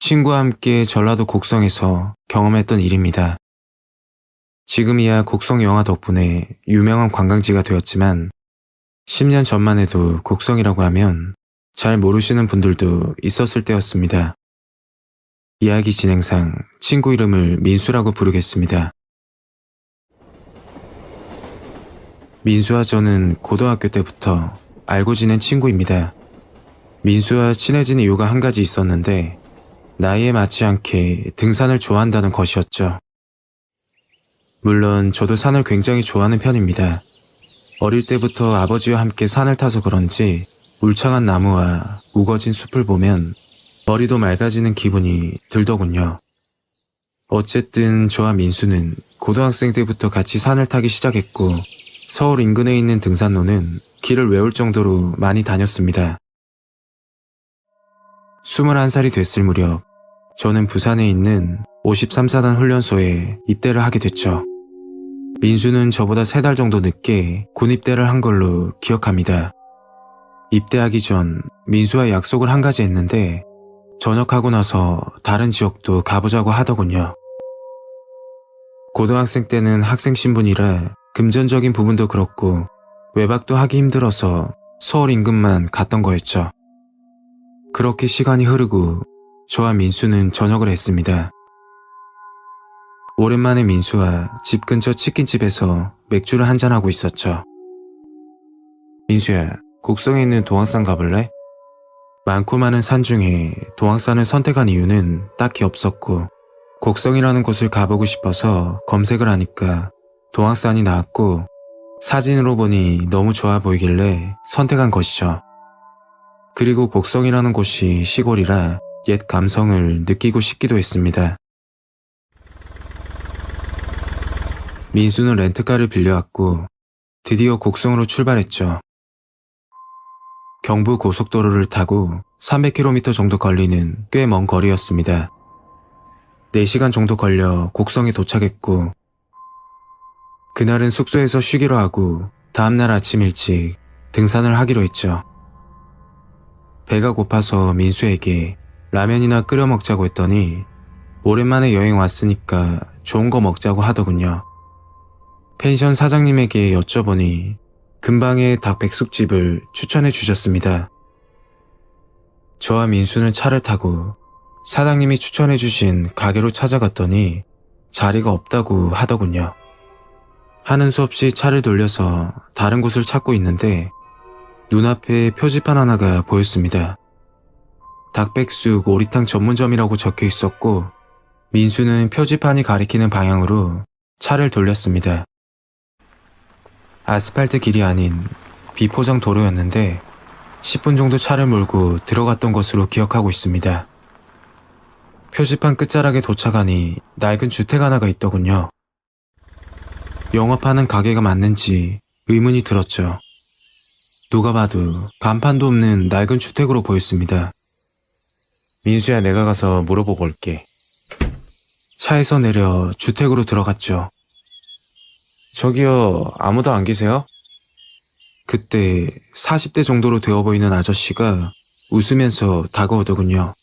친구와 함께 전라도 곡성에서 경험했던 일입니다. 지금이야 곡성 영화 덕분에 유명한 관광지가 되었지만 10년 전만 해도 곡성이라고 하면 잘 모르시는 분들도 있었을 때였습니다. 이야기 진행상 친구 이름을 민수라고 부르겠습니다. 민수와 저는 고등학교 때부터 알고 지낸 친구입니다. 민수와 친해진 이유가 한 가지 있었는데 나이에 맞지 않게 등산을 좋아한다는 것이었죠. 물론 저도 산을 굉장히 좋아하는 편입니다. 어릴 때부터 아버지와 함께 산을 타서 그런지 울창한 나무와 우거진 숲을 보면 머리도 맑아지는 기분이 들더군요. 어쨌든 저와 민수는 고등학생 때부터 같이 산을 타기 시작했고 서울 인근에 있는 등산로는 길을 외울 정도로 많이 다녔습니다. 21살이 됐을 무렵 저는 부산에 있는 53사단 훈련소에 입대를 하게 됐죠. 민수는 저보다 3달 정도 늦게 군입대를 한 걸로 기억합니다. 입대하기 전 민수와 약속을 한 가지 했는데 전역하고 나서 다른 지역도 가보자고 하더군요. 고등학생 때는 학생 신분이라 금전적인 부분도 그렇고 외박도 하기 힘들어서 서울 인근만 갔던 거였죠. 그렇게 시간이 흐르고 저와 민수는 전역을 했습니다. 오랜만에 민수와 집 근처 치킨집에서 맥주를 한잔하고 있었죠. 민수야, 곡성에 있는 동학산 가볼래? 많고 많은 산 중에 동학산을 선택한 이유는 딱히 없었고 곡성이라는 곳을 가보고 싶어서 검색을 하니까 동학산이 나왔고 사진으로 보니 너무 좋아 보이길래 선택한 것이죠. 그리고 곡성이라는 곳이 시골이라 옛 감성을 느끼고 싶기도 했습니다. 민수는 렌트카를 빌려왔고 드디어 곡성으로 출발했죠. 경부 고속도로를 타고 300km 정도 걸리는 꽤 먼 거리였습니다. 4시간 정도 걸려 곡성에 도착했고 그날은 숙소에서 쉬기로 하고 다음날 아침 일찍 등산을 하기로 했죠. 배가 고파서 민수에게 라면이나 끓여 먹자고 했더니 오랜만에 여행 왔으니까 좋은 거 먹자고 하더군요. 펜션 사장님에게 여쭤보니 근방의 닭백숙집을 추천해 주셨습니다. 저와 민수는 차를 타고 사장님이 추천해 주신 가게로 찾아갔더니 자리가 없다고 하더군요. 하는 수 없이 차를 돌려서 다른 곳을 찾고 있는데 눈앞에 표지판 하나가 보였습니다. 닭백숙 오리탕 전문점이라고 적혀 있었고 민수는 표지판이 가리키는 방향으로 차를 돌렸습니다. 아스팔트 길이 아닌 비포장 도로였는데 10분 정도 차를 몰고 들어갔던 것으로 기억하고 있습니다. 표지판 끝자락에 도착하니 낡은 주택 하나가 있더군요. 영업하는 가게가 맞는지 의문이 들었죠. 누가 봐도 간판도 없는 낡은 주택으로 보였습니다. 민수야, 내가 가서 물어보고 올게. 차에서 내려 주택으로 들어갔죠. 저기요, 아무도 안 계세요? 그때 40대 정도로 되어 보이는 아저씨가 웃으면서 다가오더군요.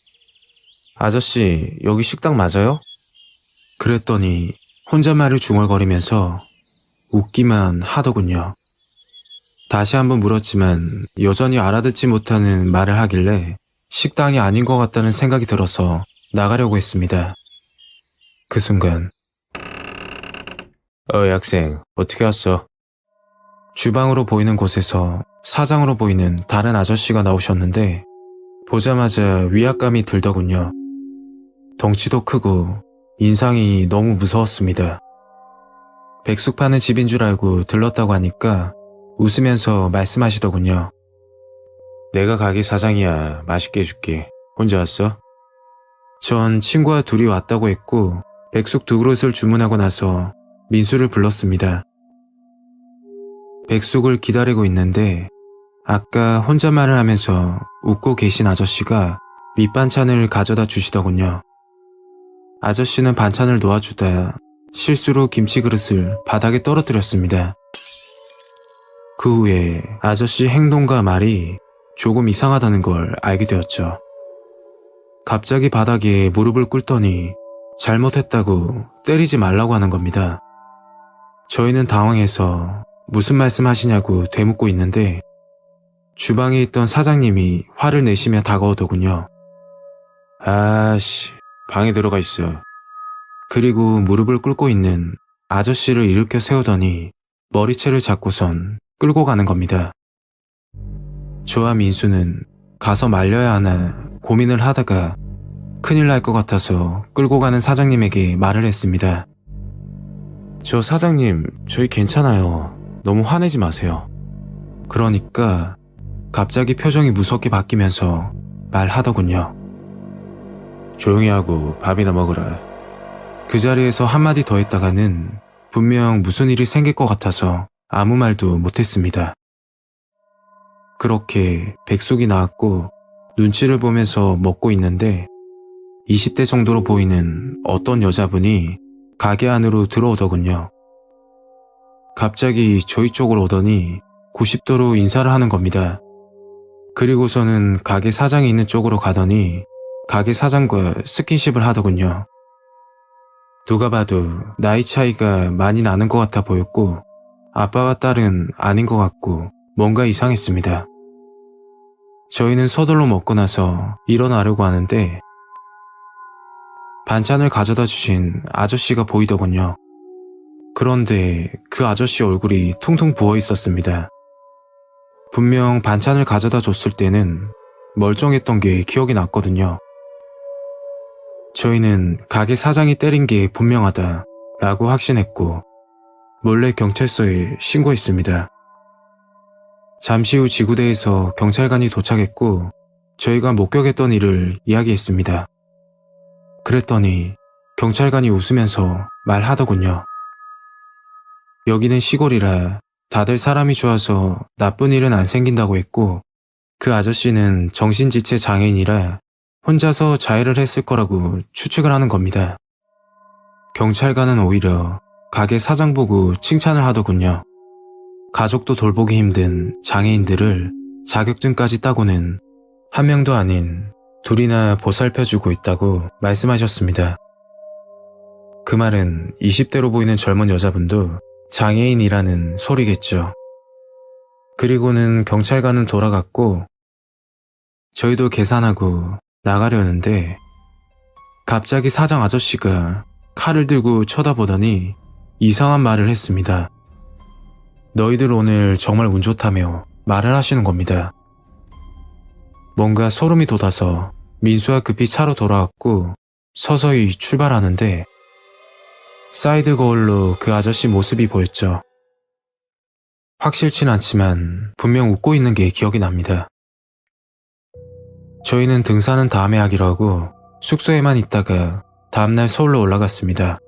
아저씨, 여기 식당 맞아요? 그랬더니 혼잣말을 중얼거리면서 웃기만 하더군요. 다시 한번 물었지만 여전히 알아듣지 못하는 말을 하길래 식당이 아닌 것 같다는 생각이 들어서 나가려고 했습니다. 그 순간 학생, 어떻게 왔어? 주방으로 보이는 곳에서 사장으로 보이는 다른 아저씨가 나오셨는데 보자마자 위압감이 들더군요. 덩치도 크고 인상이 너무 무서웠습니다. 백숙 파는 집인 줄 알고 들렀다고 하니까 웃으면서 말씀하시더군요. 내가 가게 사장이야. 맛있게 해줄게. 혼자 왔어? 전 친구와 둘이 왔다고 했고 백숙 2그릇을 주문하고 나서 민수를 불렀습니다. 백숙을 기다리고 있는데 아까 혼잣말을 하면서 웃고 계신 아저씨가 밑반찬을 가져다 주시더군요. 아저씨는 반찬을 놓아주다 실수로 김치 그릇을 바닥에 떨어뜨렸습니다. 그 후에 아저씨 행동과 말이 조금 이상하다는 걸 알게 되었죠. 갑자기 바닥에 무릎을 꿇더니 잘못했다고 때리지 말라고 하는 겁니다. 저희는 당황해서 무슨 말씀 하시냐고 되묻고 있는데 주방에 있던 사장님이 화를 내시며 다가오더군요. 아씨, 방에 들어가 있어. 그리고 무릎을 꿇고 있는 아저씨를 일으켜 세우더니 머리채를 잡고선 끌고 가는 겁니다. 저와 민수는 가서 말려야 하나 고민을 하다가 큰일 날 것 같아서 끌고 가는 사장님에게 말을 했습니다. 저 사장님, 저희 괜찮아요. 너무 화내지 마세요. 그러니까 갑자기 표정이 무섭게 바뀌면서 말하더군요. 조용히 하고 밥이나 먹으라. 그 자리에서 한마디 더 했다가는 분명 무슨 일이 생길 것 같아서 아무 말도 못했습니다. 그렇게 백숙이 나왔고 눈치를 보면서 먹고 있는데 20대 정도로 보이는 어떤 여자분이 가게 안으로 들어오더군요. 갑자기 저희 쪽으로 오더니 90도로 인사를 하는 겁니다. 그리고서는 가게 사장이 있는 쪽으로 가더니 가게 사장과 스킨십을 하더군요. 누가 봐도 나이 차이가 많이 나는 것 같아 보였고 아빠와 딸은 아닌 것 같고 뭔가 이상했습니다. 저희는 서둘러 먹고 나서 일어나려고 하는데 반찬을 가져다 주신 아저씨가 보이더군요. 그런데 그 아저씨 얼굴이 퉁퉁 부어 있었습니다. 분명 반찬을 가져다 줬을 때는 멀쩡했던 게 기억이 났거든요. 저희는 가게 사장이 때린 게 분명하다 라고 확신했고 몰래 경찰서에 신고했습니다. 잠시 후 지구대에서 경찰관이 도착했고 저희가 목격했던 일을 이야기했습니다. 그랬더니 경찰관이 웃으면서 말하더군요. 여기는 시골이라 다들 사람이 좋아서 나쁜 일은 안 생긴다고 했고 그 아저씨는 정신지체 장애인이라 혼자서 자해를 했을 거라고 추측을 하는 겁니다. 경찰관은 오히려 가게 사장 보고 칭찬을 하더군요. 가족도 돌보기 힘든 장애인들을 자격증까지 따고는 한 명도 아닌 둘이나 보살펴주고 있다고 말씀하셨습니다. 그 말은 20대로 보이는 젊은 여자분도 장애인이라는 소리겠죠. 그리고는 경찰관은 돌아갔고 저희도 계산하고 나가려는데 갑자기 사장 아저씨가 칼을 들고 쳐다보더니 이상한 말을 했습니다. 너희들 오늘 정말 운 좋다며 말을 하시는 겁니다. 뭔가 소름이 돋아서 민수와 급히 차로 돌아왔고 서서히 출발하는데 사이드 거울로 그 아저씨 모습이 보였죠. 확실치 않지만 분명 웃고 있는 게 기억이 납니다. 저희는 등산은 다음에 하기로 하고 숙소에만 있다가 다음날 서울로 올라갔습니다.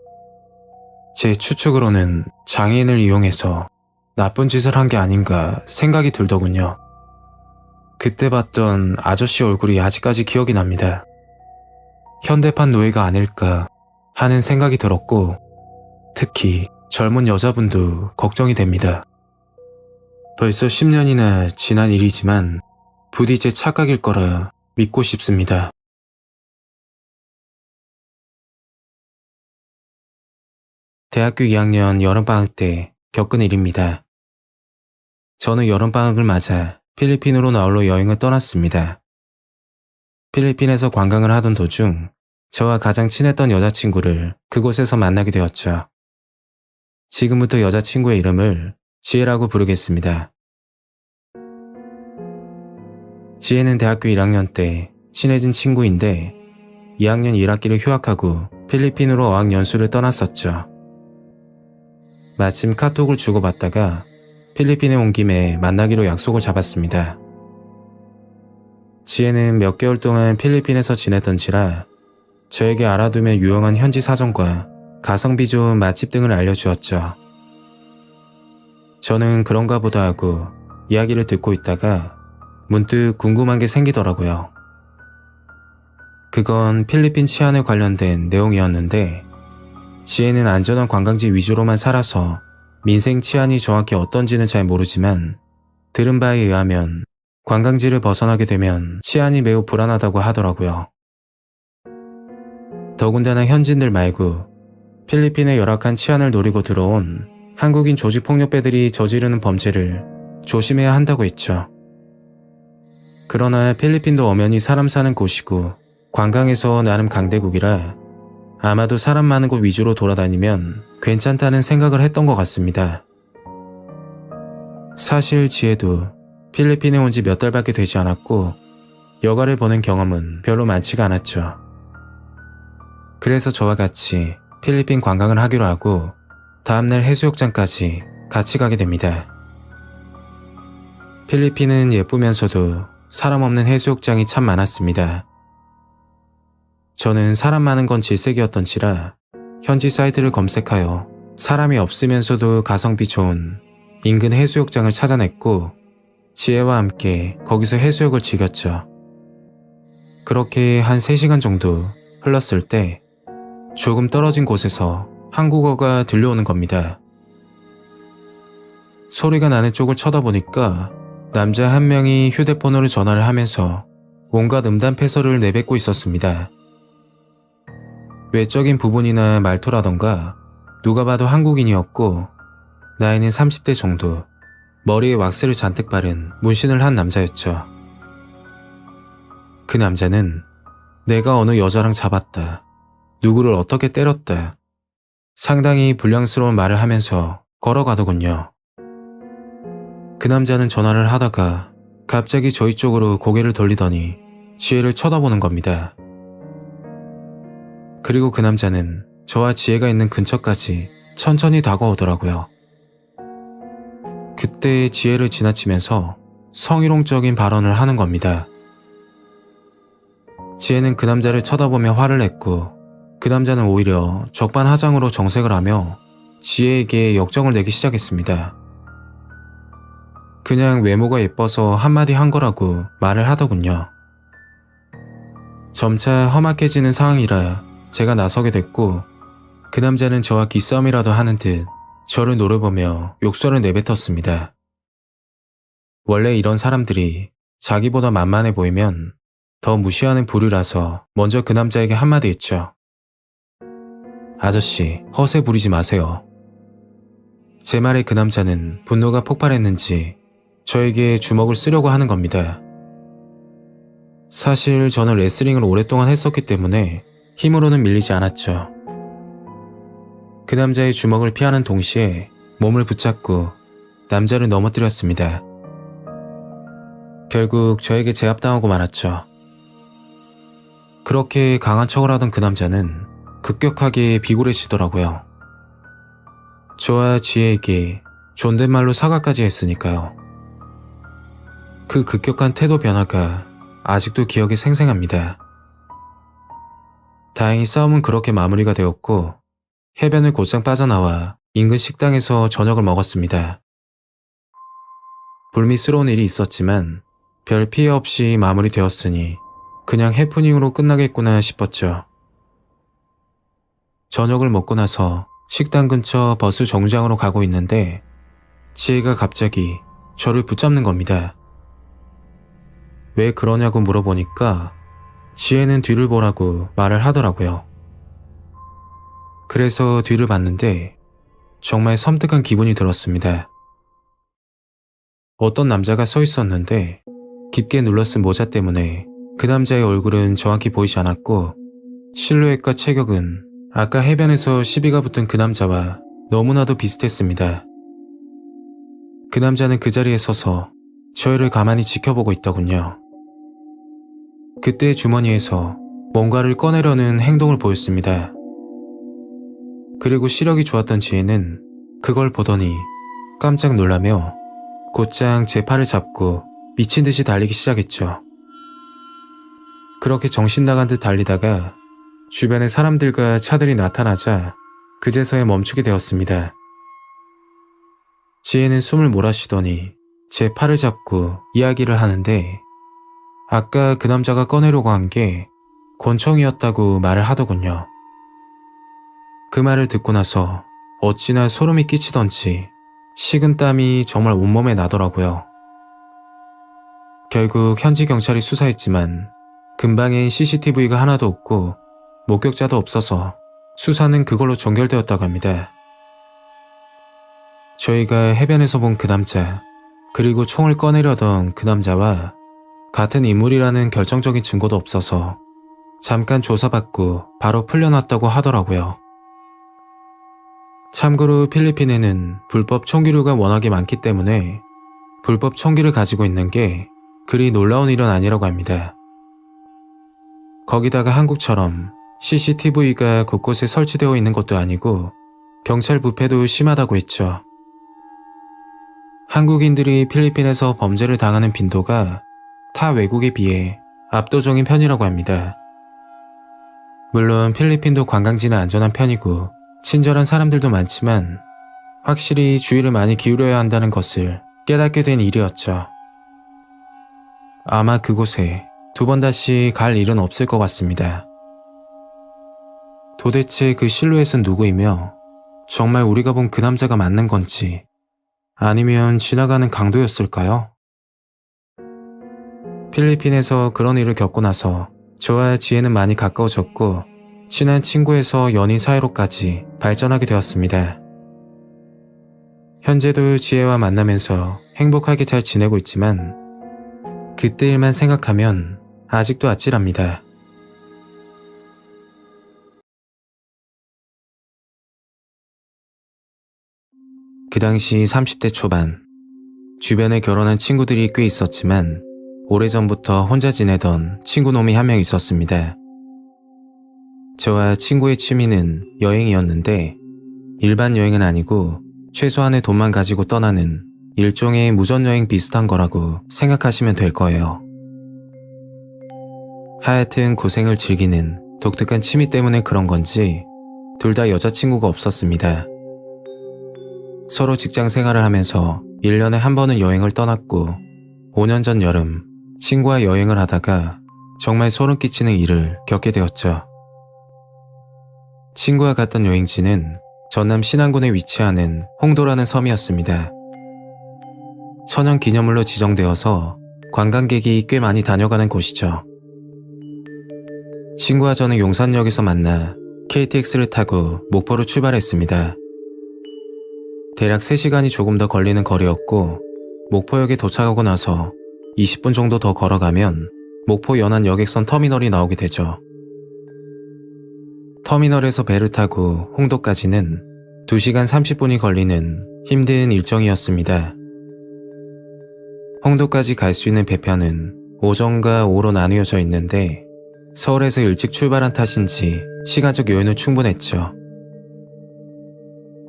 제 추측으로는 장애인을 이용해서 나쁜 짓을 한 게 아닌가 생각이 들더군요. 그때 봤던 아저씨 얼굴이 아직까지 기억이 납니다. 현대판 노예가 아닐까 하는 생각이 들었고 특히 젊은 여자분도 걱정이 됩니다. 벌써 10년이나 지난 일이지만 부디 제 착각일 거라 믿고 싶습니다. 대학교 2학년 여름방학 때 겪은 일입니다. 저는 여름방학을 맞아 필리핀으로 나홀로 여행을 떠났습니다. 필리핀에서 관광을 하던 도중 저와 가장 친했던 여자친구를 그곳에서 만나게 되었죠. 지금부터 여자친구의 이름을 지혜라고 부르겠습니다. 지혜는 대학교 1학년 때 친해진 친구인데 2학년 1학기를 휴학하고 필리핀으로 어학연수를 떠났었죠. 마침 카톡을 주고받다가 필리핀에 온 김에 만나기로 약속을 잡았습니다. 지혜는 몇 개월 동안 필리핀에서 지냈던지라 저에게 알아두면 유용한 현지 사정과 가성비 좋은 맛집 등을 알려주었죠. 저는 그런가 보다 하고 이야기를 듣고 있다가 문득 궁금한 게 생기더라고요. 그건 필리핀 치안에 관련된 내용이었는데 지혜는 안전한 관광지 위주로만 살아서 민생 치안이 정확히 어떤지는 잘 모르지만 들은 바에 의하면 관광지를 벗어나게 되면 치안이 매우 불안하다고 하더라고요. 더군다나 현지인들 말고 필리핀의 열악한 치안을 노리고 들어온 한국인 조직폭력배들이 저지르는 범죄를 조심해야 한다고 했죠. 그러나 필리핀도 엄연히 사람 사는 곳이고 관광에서 나름 강대국이라 아마도 사람 많은 곳 위주로 돌아다니면 괜찮다는 생각을 했던 것 같습니다. 사실 지혜도 필리핀에 온 지 몇 달밖에 되지 않았고 여가를 보는 경험은 별로 많지가 않았죠. 그래서 저와 같이 필리핀 관광을 하기로 하고 다음날 해수욕장까지 같이 가게 됩니다. 필리핀은 예쁘면서도 사람 없는 해수욕장이 참 많았습니다. 저는 사람 많은 건 질색이었던지라 현지 사이트를 검색하여 사람이 없으면서도 가성비 좋은 인근 해수욕장을 찾아냈고 지혜와 함께 거기서 해수욕을 즐겼죠. 그렇게 한 3시간 정도 흘렀을 때 조금 떨어진 곳에서 한국어가 들려오는 겁니다. 소리가 나는 쪽을 쳐다보니까 남자 한 명이 휴대폰으로 전화를 하면서 온갖 음담패설을 내뱉고 있었습니다. 외적인 부분이나 말투라던가 누가 봐도 한국인이었고 나이는 30대 정도, 머리에 왁스를 잔뜩 바른 문신을 한 남자였죠. 그 남자는 내가 어느 여자랑 잡았다, 누구를 어떻게 때렸다, 상당히 불량스러운 말을 하면서 걸어가더군요. 그 남자는 전화를 하다가 갑자기 저희 쪽으로 고개를 돌리더니 지혜를 쳐다보는 겁니다. 그리고 그 남자는 저와 지혜가 있는 근처까지 천천히 다가오더라고요. 그때 지혜를 지나치면서 성희롱적인 발언을 하는 겁니다. 지혜는 그 남자를 쳐다보며 화를 냈고 그 남자는 오히려 적반하장으로 정색을 하며 지혜에게 역정을 내기 시작했습니다. 그냥 외모가 예뻐서 한마디 한 거라고 말을 하더군요. 점차 험악해지는 상황이라 제가 나서게 됐고 그 남자는 저와 기싸움이라도 하는 듯 저를 노려보며 욕설을 내뱉었습니다. 원래 이런 사람들이 자기보다 만만해 보이면 더 무시하는 부류라서 먼저 그 남자에게 한마디 했죠. 아저씨, 허세 부리지 마세요. 제 말에 그 남자는 분노가 폭발했는지 저에게 주먹을 쓰려고 하는 겁니다. 사실 저는 레슬링을 오랫동안 했었기 때문에 힘으로는 밀리지 않았죠. 그 남자의 주먹을 피하는 동시에 몸을 붙잡고 남자를 넘어뜨렸습니다. 결국 저에게 제압당하고 말았죠. 그렇게 강한 척을 하던 그 남자는 급격하게 비굴해지더라고요. 저와 지혜에게 존댓말로 사과까지 했으니까요. 그 급격한 태도 변화가 아직도 기억에 생생합니다. 다행히 싸움은 그렇게 마무리가 되었고 해변을 곧장 빠져나와 인근 식당에서 저녁을 먹었습니다. 불미스러운 일이 있었지만 별 피해 없이 마무리되었으니 그냥 해프닝으로 끝나겠구나 싶었죠. 저녁을 먹고 나서 식당 근처 버스 정류장으로 가고 있는데 지혜가 갑자기 저를 붙잡는 겁니다. 왜 그러냐고 물어보니까 지혜는 뒤를 보라고 말을 하더라고요. 그래서 뒤를 봤는데 정말 섬뜩한 기분이 들었습니다. 어떤 남자가 서 있었는데 깊게 눌러쓴 모자 때문에 그 남자의 얼굴은 정확히 보이지 않았고 실루엣과 체격은 아까 해변에서 시비가 붙은 그 남자와 너무나도 비슷했습니다. 그 남자는 그 자리에 서서 저희를 가만히 지켜보고 있더군요. 그때 주머니에서 뭔가를 꺼내려는 행동을 보였습니다. 그리고 시력이 좋았던 지혜는 그걸 보더니 깜짝 놀라며 곧장 제 팔을 잡고 미친 듯이 달리기 시작했죠. 그렇게 정신 나간 듯 달리다가 주변에 사람들과 차들이 나타나자 그제서야 멈추게 되었습니다. 지혜는 숨을 몰아쉬더니 제 팔을 잡고 이야기를 하는데 아까 그 남자가 꺼내려고 한 게 권총이었다고 말을 하더군요. 그 말을 듣고 나서 어찌나 소름이 끼치던지 식은땀이 정말 온몸에 나더라고요. 결국 현지 경찰이 수사했지만 근방엔 CCTV가 하나도 없고 목격자도 없어서 수사는 그걸로 종결되었다고 합니다. 저희가 해변에서 본 그 남자, 그리고 총을 꺼내려던 그 남자와 같은 인물이라는 결정적인 증거도 없어서 잠깐 조사받고 바로 풀려났다고 하더라고요. 참고로 필리핀에는 불법 총기류가 워낙에 많기 때문에 불법 총기를 가지고 있는 게 그리 놀라운 일은 아니라고 합니다. 거기다가 한국처럼 CCTV가 곳곳에 설치되어 있는 것도 아니고 경찰 부패도 심하다고 했죠. 한국인들이 필리핀에서 범죄를 당하는 빈도가 타 외국에 비해 압도적인 편이라고 합니다. 물론 필리핀도 관광지는 안전한 편이고 친절한 사람들도 많지만 확실히 주의를 많이 기울여야 한다는 것을 깨닫게 된 일이었죠. 아마 그곳에 두 번 다시 갈 일은 없을 것 같습니다. 도대체 그 실루엣은 누구이며 정말 우리가 본 그 남자가 맞는 건지 아니면 지나가는 강도였을까요? 필리핀에서 그런 일을 겪고 나서 저와 지혜는 많이 가까워졌고 친한 친구에서 연인 사이로까지 발전하게 되었습니다. 현재도 지혜와 만나면서 행복하게 잘 지내고 있지만 그때 일만 생각하면 아직도 아찔합니다. 그 당시 30대 초반, 주변에 결혼한 친구들이 꽤 있었지만 오래전부터 혼자 지내던 친구놈이 한 명 있었습니다. 저와 친구의 취미는 여행이었는데 일반 여행은 아니고 최소한의 돈만 가지고 떠나는 일종의 무전여행 비슷한 거라고 생각하시면 될 거예요. 하여튼 고생을 즐기는 독특한 취미 때문에 그런 건지 둘 다 여자친구가 없었습니다. 서로 직장 생활을 하면서 1년에 한 번은 여행을 떠났고 5년 전 여름 친구와 여행을 하다가 정말 소름 끼치는 일을 겪게 되었죠. 친구와 갔던 여행지는 전남 신안군에 위치하는 홍도라는 섬이었습니다. 천연기념물로 지정되어서 관광객이 꽤 많이 다녀가는 곳이죠. 친구와 저는 용산역에서 만나 KTX를 타고 목포로 출발했습니다. 대략 3시간이 조금 더 걸리는 거리였고 목포역에 도착하고 나서 20분 정도 더 걸어가면 목포 연안 여객선 터미널이 나오게 되죠. 터미널에서 배를 타고 홍도까지는 2시간 30분이 걸리는 힘든 일정이었습니다. 홍도까지 갈 수 있는 배편은 오전과 오후로 나뉘어져 있는데 서울에서 일찍 출발한 탓인지 시간적 여유는 충분했죠.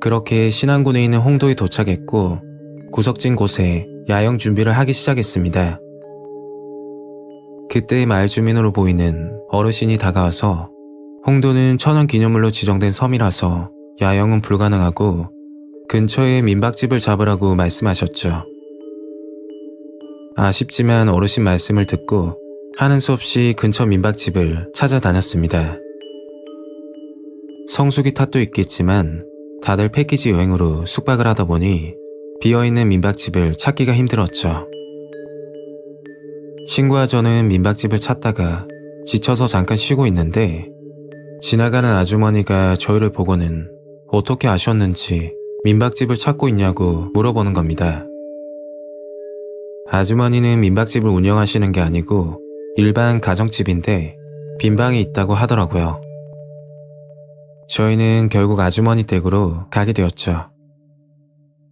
그렇게 신안군에 있는 홍도에 도착했고 구석진 곳에 야영 준비를 하기 시작했습니다. 그때 마을 주민으로 보이는 어르신이 다가와서 홍도는 천연기념물로 지정된 섬이라서 야영은 불가능하고 근처에 민박집을 잡으라고 말씀하셨죠. 아쉽지만 어르신 말씀을 듣고 하는 수 없이 근처 민박집을 찾아다녔습니다. 성수기 탓도 있겠지만 다들 패키지 여행으로 숙박을 하다 보니 비어있는 민박집을 찾기가 힘들었죠. 친구와 저는 민박집을 찾다가 지쳐서 잠깐 쉬고 있는데 지나가는 아주머니가 저희를 보고는 어떻게 아셨는지 민박집을 찾고 있냐고 물어보는 겁니다. 아주머니는 민박집을 운영하시는 게 아니고 일반 가정집인데 빈방이 있다고 하더라고요. 저희는 결국 아주머니 댁으로 가게 되었죠.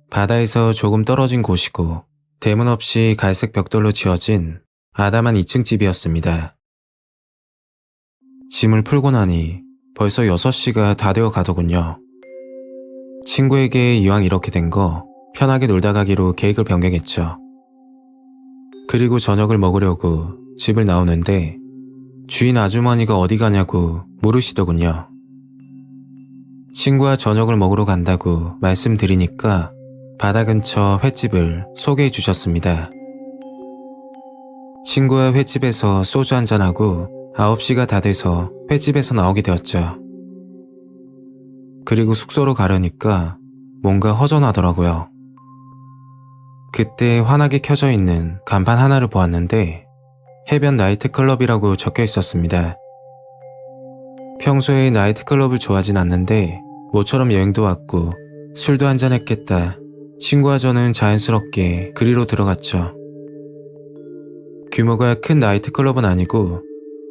바다에서 조금 떨어진 곳이고 대문 없이 갈색 벽돌로 지어진 아담한 2층 집이었습니다. 짐을 풀고 나니 벌써 6시가 다 되어 가더군요. 친구에게 이왕 이렇게 된 거 편하게 놀다 가기로 계획을 변경했죠. 그리고 저녁을 먹으려고 집을 나오는데 주인 아주머니가 어디 가냐고 물으시더군요. 친구와 저녁을 먹으러 간다고 말씀드리니까 바다 근처 횟집을 소개해 주셨습니다. 친구와 횟집에서 소주 한잔하고 9시가 다 돼서 횟집에서 나오게 되었죠. 그리고 숙소로 가려니까 뭔가 허전하더라고요. 그때 환하게 켜져 있는 간판 하나를 보았는데 해변 나이트클럽이라고 적혀 있었습니다. 평소에 나이트클럽을 좋아하진 않는데 모처럼 여행도 왔고 술도 한잔했겠다. 친구와 저는 자연스럽게 그리로 들어갔죠. 규모가 큰 나이트클럽은 아니고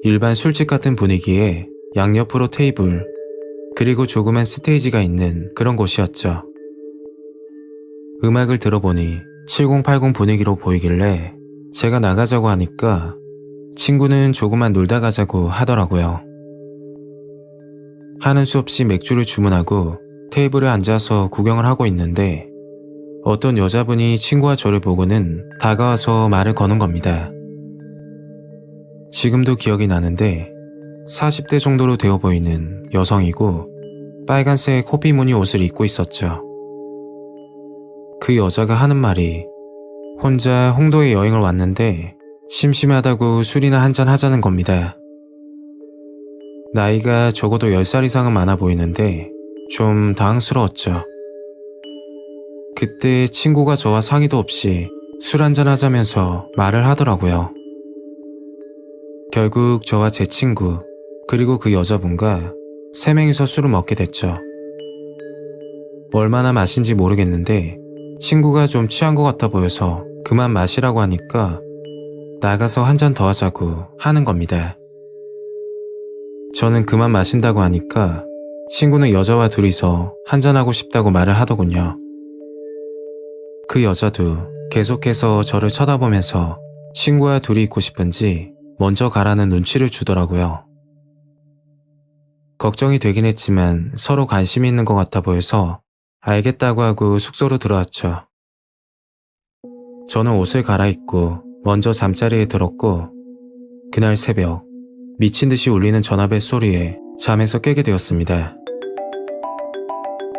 일반 술집 같은 분위기에 양옆으로 테이블, 그리고 조그만 스테이지가 있는 그런 곳이었죠. 음악을 들어보니 7080 분위기로 보이길래 제가 나가자고 하니까 친구는 조금만 놀다 가자고 하더라고요. 하는 수 없이 맥주를 주문하고 테이블에 앉아서 구경을 하고 있는데 어떤 여자분이 친구와 저를 보고는 다가와서 말을 거는 겁니다. 지금도 기억이 나는데 40대 정도로 되어 보이는 여성이고 빨간색 호피 무늬 옷을 입고 있었죠. 그 여자가 하는 말이 혼자 홍도에 여행을 왔는데 심심하다고 술이나 한잔 하자는 겁니다. 나이가 적어도 10살 이상은 많아 보이는데 좀 당황스러웠죠. 그때 친구가 저와 상의도 없이 술 한잔 하자면서 말을 하더라고요. 결국 저와 제 친구 그리고 그 여자분과 3명이서 술을 먹게 됐죠. 얼마나 마신지 모르겠는데 친구가 좀 취한 것 같아 보여서 그만 마시라고 하니까 나가서 한 잔 더 하자고 하는 겁니다. 저는 그만 마신다고 하니까 친구는 여자와 둘이서 한잔하고 싶다고 말을 하더군요. 그 여자도 계속해서 저를 쳐다보면서 친구와 둘이 있고 싶은지 먼저 가라는 눈치를 주더라고요. 걱정이 되긴 했지만 서로 관심이 있는 것 같아 보여서 알겠다고 하고 숙소로 들어왔죠. 저는 옷을 갈아입고 먼저 잠자리에 들었고 그날 새벽 미친 듯이 울리는 전화벨 소리에 잠에서 깨게 되었습니다.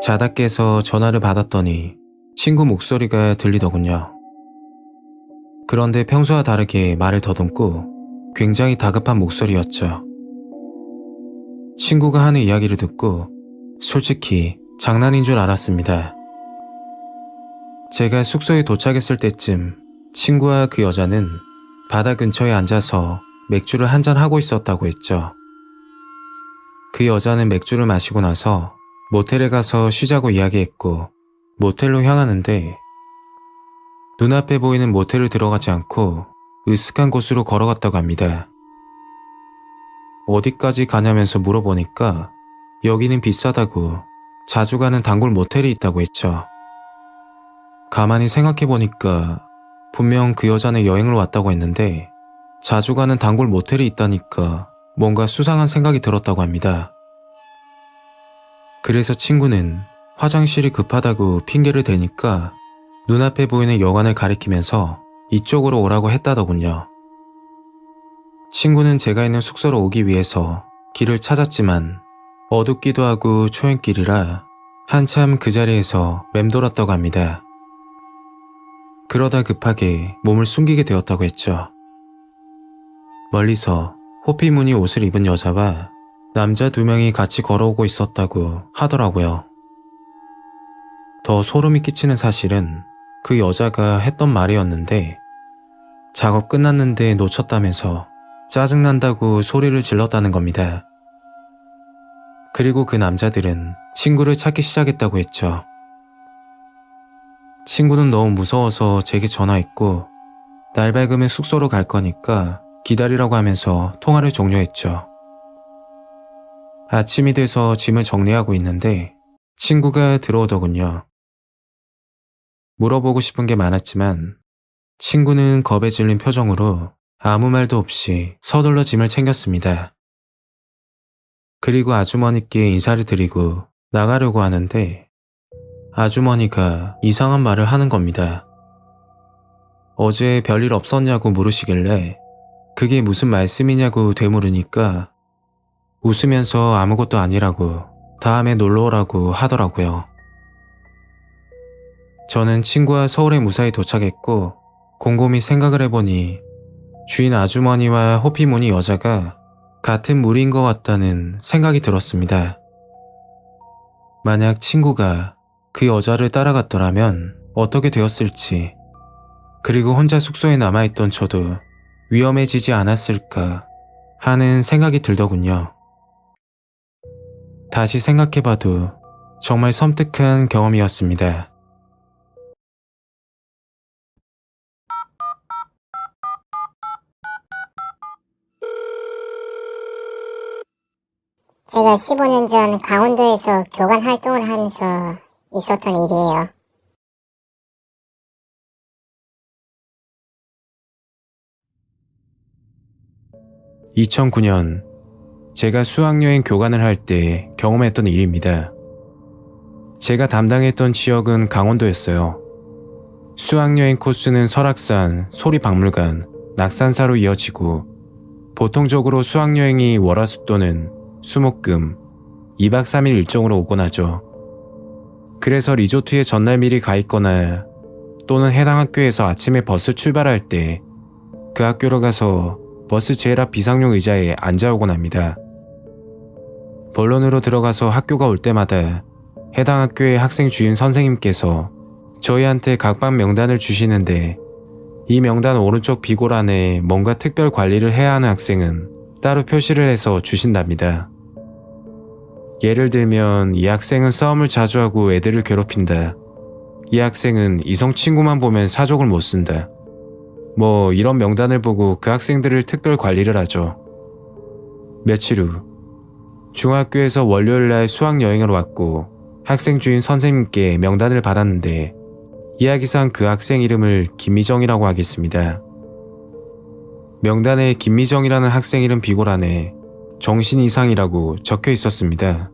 자다 깨서 전화를 받았더니 친구 목소리가 들리더군요. 그런데 평소와 다르게 말을 더듬고 굉장히 다급한 목소리였죠. 친구가 하는 이야기를 듣고 솔직히 장난인 줄 알았습니다. 제가 숙소에 도착했을 때쯤 친구와 그 여자는 바다 근처에 앉아서 맥주를 한잔 하고 있었다고 했죠. 그 여자는 맥주를 마시고 나서 모텔에 가서 쉬자고 이야기했고 모텔로 향하는데 눈앞에 보이는 모텔을 들어가지 않고 으슥한 곳으로 걸어갔다고 합니다. 어디까지 가냐면서 물어보니까 여기는 비싸다고 자주 가는 단골 모텔이 있다고 했죠. 가만히 생각해보니까 분명 그 여자는 여행을 왔다고 했는데 자주 가는 단골 모텔이 있다니까 뭔가 수상한 생각이 들었다고 합니다. 그래서 친구는 화장실이 급하다고 핑계를 대니까 눈앞에 보이는 여관을 가리키면서 이쪽으로 오라고 했다더군요. 친구는 제가 있는 숙소로 오기 위해서 길을 찾았지만 어둡기도 하고 초행길이라 한참 그 자리에서 맴돌았다고 합니다. 그러다 급하게 몸을 숨기게 되었다고 했죠. 멀리서 호피 무늬 옷을 입은 여자와 남자 2명이 같이 걸어오고 있었다고 하더라고요. 더 소름이 끼치는 사실은 그 여자가 했던 말이었는데 작업 끝났는데 놓쳤다면서 짜증난다고 소리를 질렀다는 겁니다. 그리고 그 남자들은 친구를 찾기 시작했다고 했죠. 친구는 너무 무서워서 제게 전화했고 날 밝으면 숙소로 갈 거니까 기다리라고 하면서 통화를 종료했죠. 아침이 돼서 짐을 정리하고 있는데 친구가 들어오더군요. 물어보고 싶은 게 많았지만 친구는 겁에 질린 표정으로 아무 말도 없이 서둘러 짐을 챙겼습니다. 그리고 아주머니께 인사를 드리고 나가려고 하는데 아주머니가 이상한 말을 하는 겁니다. 어제 별일 없었냐고 물으시길래 그게 무슨 말씀이냐고 되물으니까 웃으면서 아무것도 아니라고 다음에 놀러오라고 하더라고요. 저는 친구와 서울에 무사히 도착했고 곰곰이 생각을 해보니 주인 아주머니와 호피무늬 여자가 같은 무리인 것 같다는 생각이 들었습니다. 만약 친구가 그 여자를 따라갔더라면 어떻게 되었을지, 그리고 혼자 숙소에 남아있던 저도 위험해지지 않았을까 하는 생각이 들더군요. 다시 생각해봐도 정말 섬뜩한 경험이었습니다. 제가 15년 전 강원도에서 교관 활동을 하면서 있었던 일이에요. 2009년 제가 수학여행 교관을 할 때 경험했던 일입니다. 제가 담당했던 지역은 강원도였어요. 수학여행 코스는 설악산, 소리박물관, 낙산사로 이어지고 보통적으로 수학여행이 월화수 또는 수목금 2박 3일 일정으로 오곤 하죠. 그래서 리조트에 전날 미리 가 있거나 또는 해당 학교에서 아침에 버스 출발할 때 그 학교로 가서 버스 제일 앞 비상용 의자에 앉아오곤 합니다. 본론으로 들어가서 학교가 올 때마다 해당 학교의 학생 주임 선생님께서 저희한테 각반 명단을 주시는데 이 명단 오른쪽 비골안에 뭔가 특별 관리를 해야 하는 학생은 따로 표시를 해서 주신답니다. 예를 들면 이 학생은 싸움을 자주 하고 애들을 괴롭힌다. 이 학생은 이성 친구만 보면 사족을 못 쓴다. 뭐 이런 명단을 보고 그 학생들을 특별 관리를 하죠. 며칠 후 중학교에서 월요일날 수학여행을 왔고 학생 주임 선생님께 명단을 받았는데 이야기상 그 학생 이름을 김미정이라고 하겠습니다. 명단에 김미정이라는 학생 이름 비골안에 정신 이상이라고 적혀 있었습니다.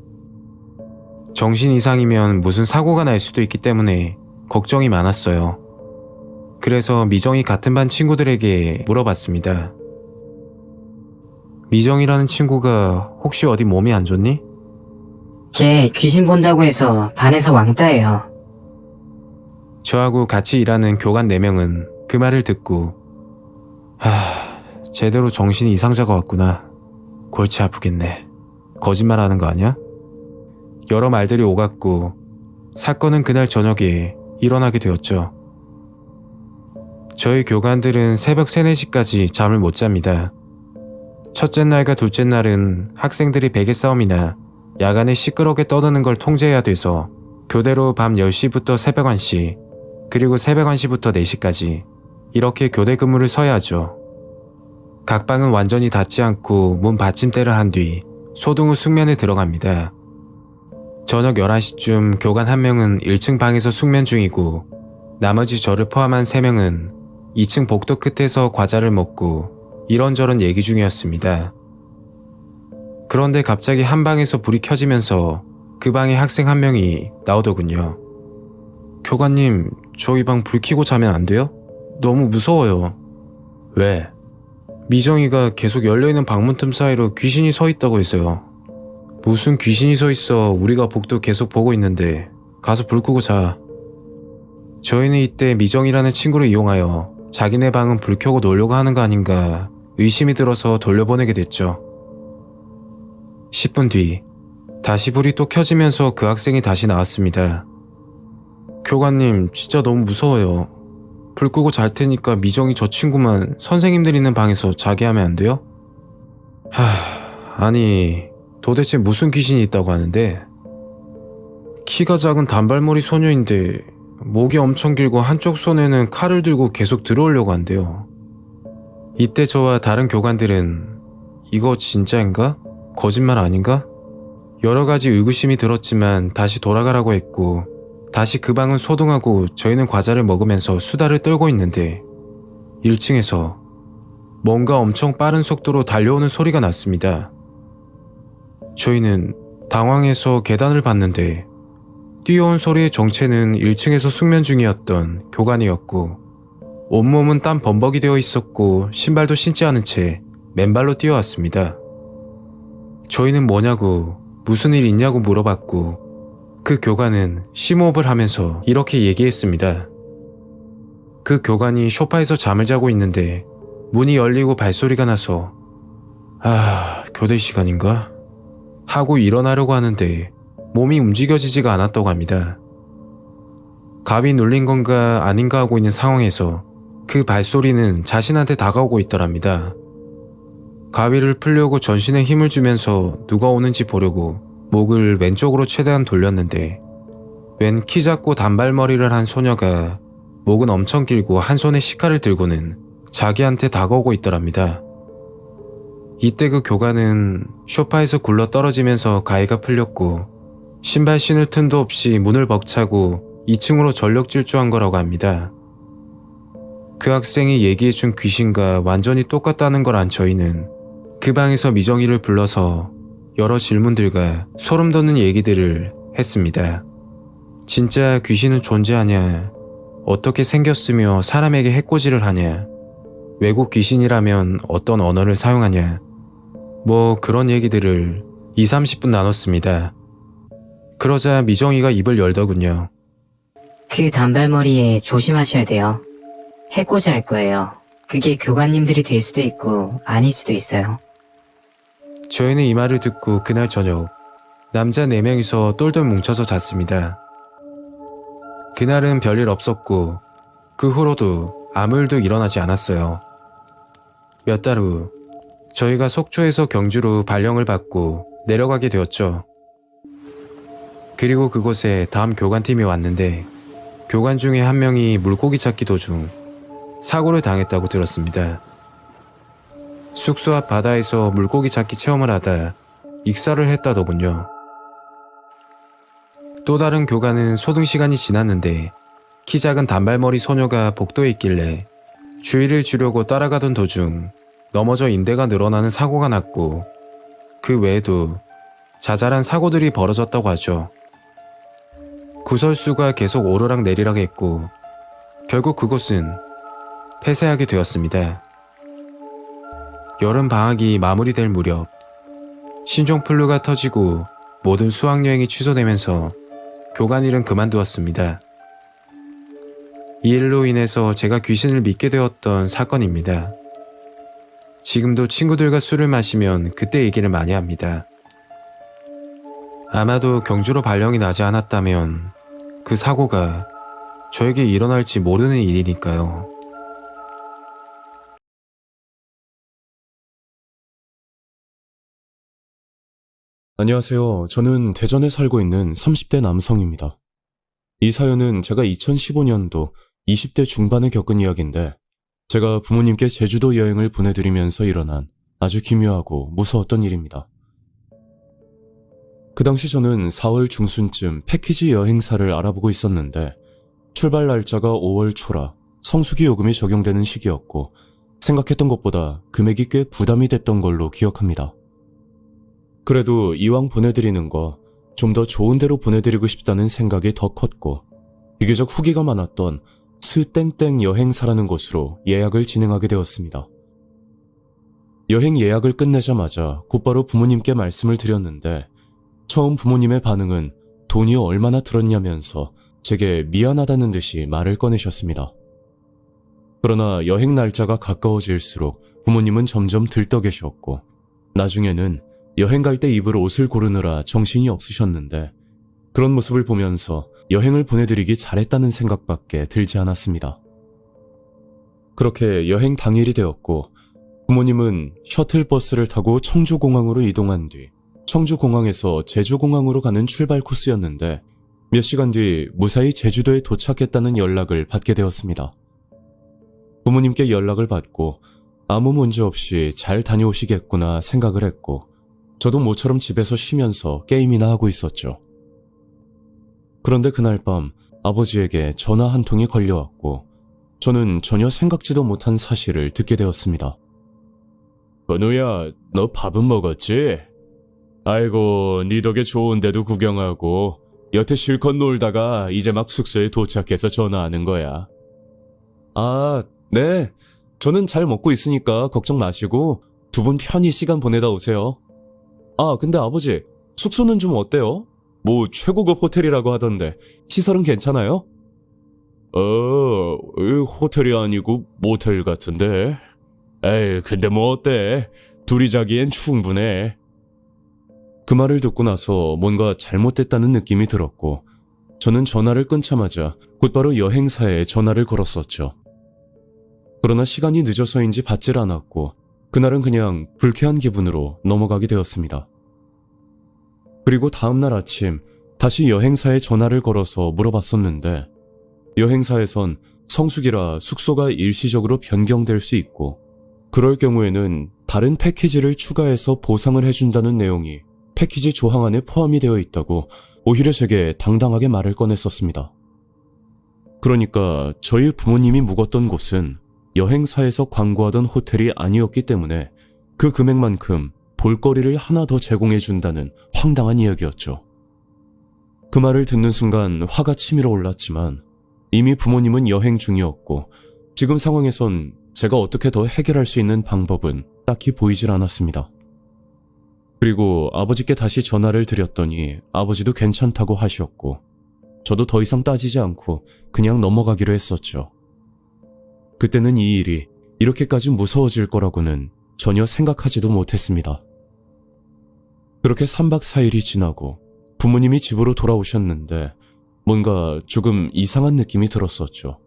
정신 이상이면 무슨 사고가 날 수도 있기 때문에 걱정이 많았어요. 그래서 미정이 같은 반 친구들에게 물어봤습니다. 미정이라는 친구가 혹시 어디 몸이 안 좋니? 걔 귀신 본다고 해서 반에서 왕따예요. 저하고 같이 일하는 교관 4명은 그 말을 듣고 제대로 정신 이상자가 왔구나. 골치 아프겠네. 거짓말하는 거 아니야? 여러 말들이 오갔고 사건은 그날 저녁에 일어나게 되었죠. 저희 교관들은 새벽 3, 4시까지 잠을 못 잡니다. 첫째 날과 둘째 날은 학생들이 베개 싸움이나 야간에 시끄럽게 떠드는 걸 통제해야 돼서 교대로 밤 10시부터 새벽 1시, 그리고 새벽 1시부터 4시까지 이렇게 교대 근무를 서야 하죠. 각 방은 완전히 닫지 않고 문 받침대를 한 뒤 소등 후 숙면에 들어갑니다. 저녁 11시쯤 교관 1명은 1층 방에서 숙면 중이고 나머지 저를 포함한 3명은 2층 복도 끝에서 과자를 먹고 이런저런 얘기 중이었습니다. 그런데 갑자기 한 방에서 불이 켜지면서 그 방에 학생 1명이 나오더군요. 교관님, 저희 방 불 켜고 자면 안 돼요? 너무 무서워요. 왜? 미정이가 계속 열려있는 방문 틈 사이로 귀신이 서 있다고 했어요. 무슨 귀신이 서 있어. 우리가 복도 계속 보고 있는데 가서 불 끄고 자. 저희는 이때 미정이라는 친구를 이용하여 자기네 방은 불 켜고 놀려고 하는 거 아닌가 의심이 들어서 돌려보내게 됐죠. 10분 뒤 다시 불이 또 켜지면서 그 학생이 다시 나왔습니다. 교관님, 진짜 너무 무서워요. 불 끄고 잘 테니까 미정이 저 친구만 선생님들 있는 방에서 자게 하면 안 돼요? 아니, 도대체 무슨 귀신이 있다고 하는데? 키가 작은 단발머리 소녀인데 목이 엄청 길고 한쪽 손에는 칼을 들고 계속 들어오려고 한대요. 이때 저와 다른 교관들은 이거 진짜인가? 거짓말 아닌가? 여러 가지 의구심이 들었지만 다시 돌아가라고 했고 다시 그 방은 소등하고 저희는 과자를 먹으면서 수다를 떨고 있는데 1층에서 뭔가 엄청 빠른 속도로 달려오는 소리가 났습니다. 저희는 당황해서 계단을 봤는데 뛰어온 소리의 정체는 1층에서 숙면 중이었던 교관이었고 온몸은 땀 범벅이 되어 있었고 신발도 신지 않은 채 맨발로 뛰어왔습니다. 저희는 뭐냐고 무슨 일 있냐고 물어봤고 그 교관은 심호흡을 하면서 이렇게 얘기했습니다. 그 교관이 소파에서 잠을 자고 있는데 문이 열리고 발소리가 나서 교대 시간인가? 하고 일어나려고 하는데 몸이 움직여지지가 않았다고 합니다. 갑이 눌린 건가 아닌가 하고 있는 상황에서 그 발소리는 자신한테 다가오고 있더랍니다. 가위를 풀려고 전신에 힘을 주면서 누가 오는지 보려고 목을 왼쪽으로 최대한 돌렸는데 웬 키 작고 단발머리를 한 소녀가 목은 엄청 길고 한 손에 시카를 들고는 자기한테 다가오고 있더랍니다. 이때 그 교관은 소파에서 굴러 떨어지면서 가해가 풀렸고 신발 신을 틈도 없이 문을 벅차고 2층으로 전력 질주한 거라고 합니다. 그 학생이 얘기해준 귀신과 완전히 똑같다는 걸 안 저희는 그 방에서 미정이를 불러서 여러 질문들과 소름 돋는 얘기들을 했습니다. 진짜 귀신은 존재하냐? 어떻게 생겼으며 사람에게 해코지를 하냐? 외국 귀신이라면 어떤 언어를 사용하냐? 뭐 그런 얘기들을 20-30분 나눴습니다. 그러자 미정이가 입을 열더군요. 그 단발머리에 조심하셔야 돼요. 해코지 할 거예요. 그게 교관님들이 될 수도 있고 아닐 수도 있어요. 저희는 이 말을 듣고 그날 저녁 남자 4명이서 똘똘 뭉쳐서 잤습니다. 그날은 별일 없었고 그 후로도 아무 일도 일어나지 않았어요. 몇 달 후 저희가 속초에서 경주로 발령을 받고 내려가게 되었죠. 그리고 그곳에 다음 교관팀이 왔는데 교관 중에 한 명이 물고기 찾기 도중 사고를 당했다고 들었습니다. 숙소 앞 바다에서 물고기 찾기 체험을 하다 익사를 했다더군요. 또 다른 교관은 소등 시간이 지났는데 키 작은 단발머리 소녀가 복도에 있길래 주의를 주려고 따라가던 도중 넘어져 인대가 늘어나는 사고가 났고 그 외에도 자잘한 사고들이 벌어졌다고 하죠. 구설수가 계속 오르락 내리락 했고 결국 그곳은 폐쇄하게 되었습니다. 여름 방학이 마무리될 무렵 신종플루가 터지고 모든 수학여행이 취소되면서 교관 일은 그만두었습니다. 이 일로 인해서 제가 귀신을 믿게 되었던 사건입니다. 지금도 친구들과 술을 마시면 그때 얘기를 많이 합니다. 아마도 경주로 발령이 나지 않았다면 그 사고가 저에게 일어날지 모르는 일이니까요. 안녕하세요. 저는 대전에 살고 있는 30대 남성입니다. 이 사연은 제가 2015년도 20대 중반에 겪은 이야기인데 제가 부모님께 제주도 여행을 보내드리면서 일어난 아주 기묘하고 무서웠던 일입니다. 그 당시 저는 4월 중순쯤 패키지 여행사를 알아보고 있었는데 출발 날짜가 5월 초라 성수기 요금이 적용되는 시기였고 생각했던 것보다 금액이 꽤 부담이 됐던 걸로 기억합니다. 그래도 이왕 보내드리는 거 좀 더 좋은 데로 보내드리고 싶다는 생각이 더 컸고 비교적 후기가 많았던 스땡땡 여행사라는 곳으로 예약을 진행하게 되었습니다. 여행 예약을 끝내자마자 곧바로 부모님께 말씀을 드렸는데 처음 부모님의 반응은 돈이 얼마나 들었냐면서 제게 미안하다는 듯이 말을 꺼내셨습니다. 그러나 여행 날짜가 가까워질수록 부모님은 점점 들떠 계셨고 나중에는 여행 갈 때 입을 옷을 고르느라 정신이 없으셨는데 그런 모습을 보면서 여행을 보내드리기 잘했다는 생각밖에 들지 않았습니다. 그렇게 여행 당일이 되었고 부모님은 셔틀버스를 타고 청주공항으로 이동한 뒤 청주공항에서 제주공항으로 가는 출발 코스였는데 몇 시간 뒤 무사히 제주도에 도착했다는 연락을 받게 되었습니다. 부모님께 연락을 받고 아무 문제 없이 잘 다녀오시겠구나 생각을 했고 저도 모처럼 집에서 쉬면서 게임이나 하고 있었죠. 그런데 그날 밤 아버지에게 전화 한 통이 걸려왔고 저는 전혀 생각지도 못한 사실을 듣게 되었습니다. 건우야, 너 밥은 먹었지? 아이고, 네 덕에 좋은 데도 구경하고 여태 실컷 놀다가 이제 막 숙소에 도착해서 전화하는 거야. 아, 네. 저는 잘 먹고 있으니까 걱정 마시고 두 분 편히 시간 보내다 오세요. 아, 근데 아버지, 숙소는 좀 어때요? 뭐 최고급 호텔이라고 하던데 시설은 괜찮아요? 호텔이 아니고 모텔 같은데. 에이, 근데 뭐 어때? 둘이 자기엔 충분해. 그 말을 듣고 나서 뭔가 잘못됐다는 느낌이 들었고 저는 전화를 끊자마자 곧바로 여행사에 전화를 걸었었죠. 그러나 시간이 늦어서인지 받질 않았고 그날은 그냥 불쾌한 기분으로 넘어가게 되었습니다. 그리고 다음날 아침 다시 여행사에 전화를 걸어서 물어봤었는데 여행사에선 성수기라 숙소가 일시적으로 변경될 수 있고 그럴 경우에는 다른 패키지를 추가해서 보상을 해준다는 내용이 패키지 조항 안에 포함이 되어 있다고 오히려 제게 당당하게 말을 꺼냈었습니다. 그러니까 저희 부모님이 묵었던 곳은 여행사에서 광고하던 호텔이 아니었기 때문에 그 금액만큼 볼거리를 하나 더 제공해준다는 황당한 이야기였죠. 그 말을 듣는 순간 화가 치밀어 올랐지만 이미 부모님은 여행 중이었고 지금 상황에선 제가 어떻게 더 해결할 수 있는 방법은 딱히 보이질 않았습니다. 그리고 아버지께 다시 전화를 드렸더니 아버지도 괜찮다고 하셨고 저도 더 이상 따지지 않고 그냥 넘어가기로 했었죠. 그때는 이 일이 이렇게까지 무서워질 거라고는 전혀 생각하지도 못했습니다. 그렇게 3박 4일이 지나고 부모님이 집으로 돌아오셨는데 뭔가 조금 이상한 느낌이 들었었죠.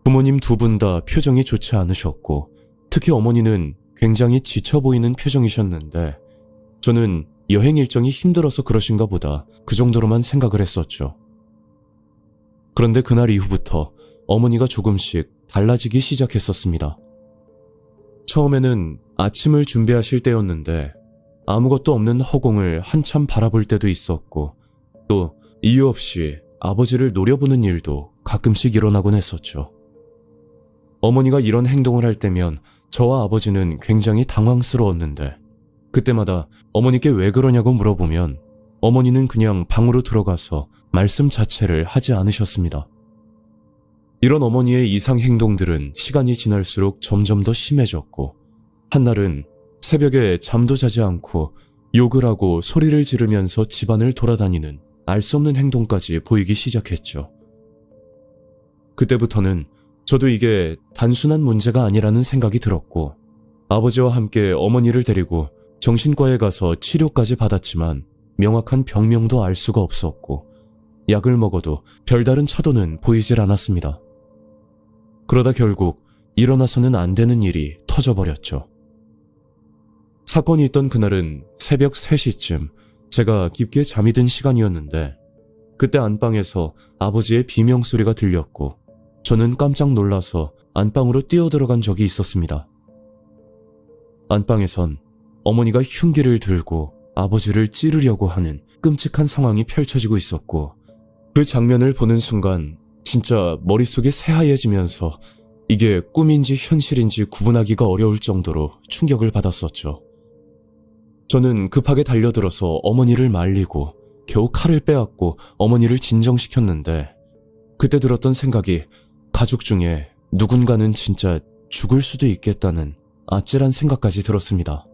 부모님 두 분 다 표정이 좋지 않으셨고 특히 어머니는 굉장히 지쳐 보이는 표정이셨는데 저는 여행 일정이 힘들어서 그러신가 보다 그 정도로만 생각을 했었죠. 그런데 그날 이후부터 어머니가 조금씩 달라지기 시작했었습니다. 처음에는 아침을 준비하실 때였는데 아무것도 없는 허공을 한참 바라볼 때도 있었고 또 이유 없이 아버지를 노려보는 일도 가끔씩 일어나곤 했었죠. 어머니가 이런 행동을 할 때면 저와 아버지는 굉장히 당황스러웠는데 그때마다 어머니께 왜 그러냐고 물어보면 어머니는 그냥 방으로 들어가서 말씀 자체를 하지 않으셨습니다. 이런 어머니의 이상 행동들은 시간이 지날수록 점점 더 심해졌고 한날은 새벽에 잠도 자지 않고 욕을 하고 소리를 지르면서 집안을 돌아다니는 알 수 없는 행동까지 보이기 시작했죠. 그때부터는 저도 이게 단순한 문제가 아니라는 생각이 들었고 아버지와 함께 어머니를 데리고 정신과에 가서 치료까지 받았지만 명확한 병명도 알 수가 없었고 약을 먹어도 별다른 차도는 보이질 않았습니다. 그러다 결국 일어나서는 안 되는 일이 터져버렸죠. 사건이 있던 그날은 새벽 3시쯤 제가 깊게 잠이 든 시간이었는데 그때 안방에서 아버지의 비명소리가 들렸고 저는 깜짝 놀라서 안방으로 뛰어들어간 적이 있었습니다. 안방에선 어머니가 흉기를 들고 아버지를 찌르려고 하는 끔찍한 상황이 펼쳐지고 있었고 그 장면을 보는 순간 진짜 머릿속이 새하얘지면서 이게 꿈인지 현실인지 구분하기가 어려울 정도로 충격을 받았었죠. 저는 급하게 달려들어서 어머니를 말리고 겨우 칼을 빼앗고 어머니를 진정시켰는데 그때 들었던 생각이 가족 중에 누군가는 진짜 죽을 수도 있겠다는 아찔한 생각까지 들었습니다.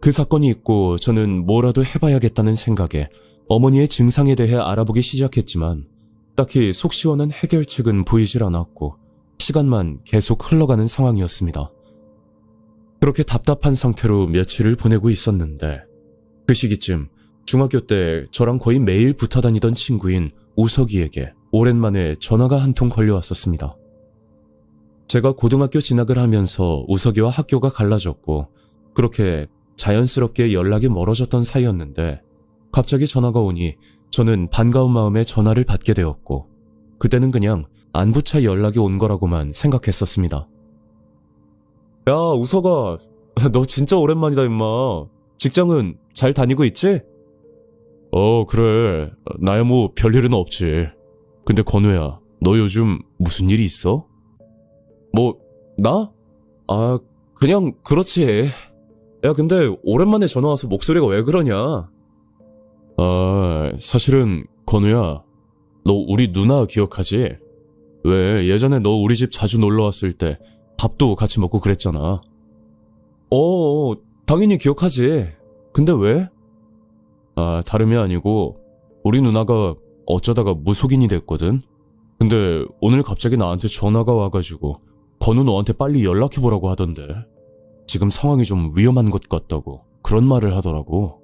그 사건이 있고 저는 뭐라도 해봐야겠다는 생각에 어머니의 증상에 대해 알아보기 시작했지만 딱히 속 시원한 해결책은 보이질 않았고 시간만 계속 흘러가는 상황이었습니다. 그렇게 답답한 상태로 며칠을 보내고 있었는데 그 시기쯤 중학교 때 저랑 거의 매일 붙어 다니던 친구인 우석이에게 오랜만에 전화가 한 통 걸려왔었습니다. 제가 고등학교 진학을 하면서 우석이와 학교가 갈라졌고 그렇게 자연스럽게 연락이 멀어졌던 사이였는데 갑자기 전화가 오니 저는 반가운 마음에 전화를 받게 되었고 그때는 그냥 안부차 연락이 온 거라고만 생각했었습니다. 야, 우석아, 너 진짜 오랜만이다 임마. 직장은 잘 다니고 있지? 그래. 나야 뭐 별일은 없지. 근데 건우야, 너 요즘 무슨 일이 있어? 뭐, 나? 그냥 그렇지. 야, 근데 오랜만에 전화 와서 목소리가 왜 그러냐? 사실은 건우야, 너 우리 누나 기억하지? 왜 예전에 너 우리 집 자주 놀러 왔을 때 밥도 같이 먹고 그랬잖아. 당연히 기억하지. 근데 왜? 다름이 아니고 우리 누나가 어쩌다가 무속인이 됐거든. 근데 오늘 갑자기 나한테 전화가 와가지고 건우 너한테 빨리 연락해보라고 하던데 지금 상황이 좀 위험한 것 같다고 그런 말을 하더라고.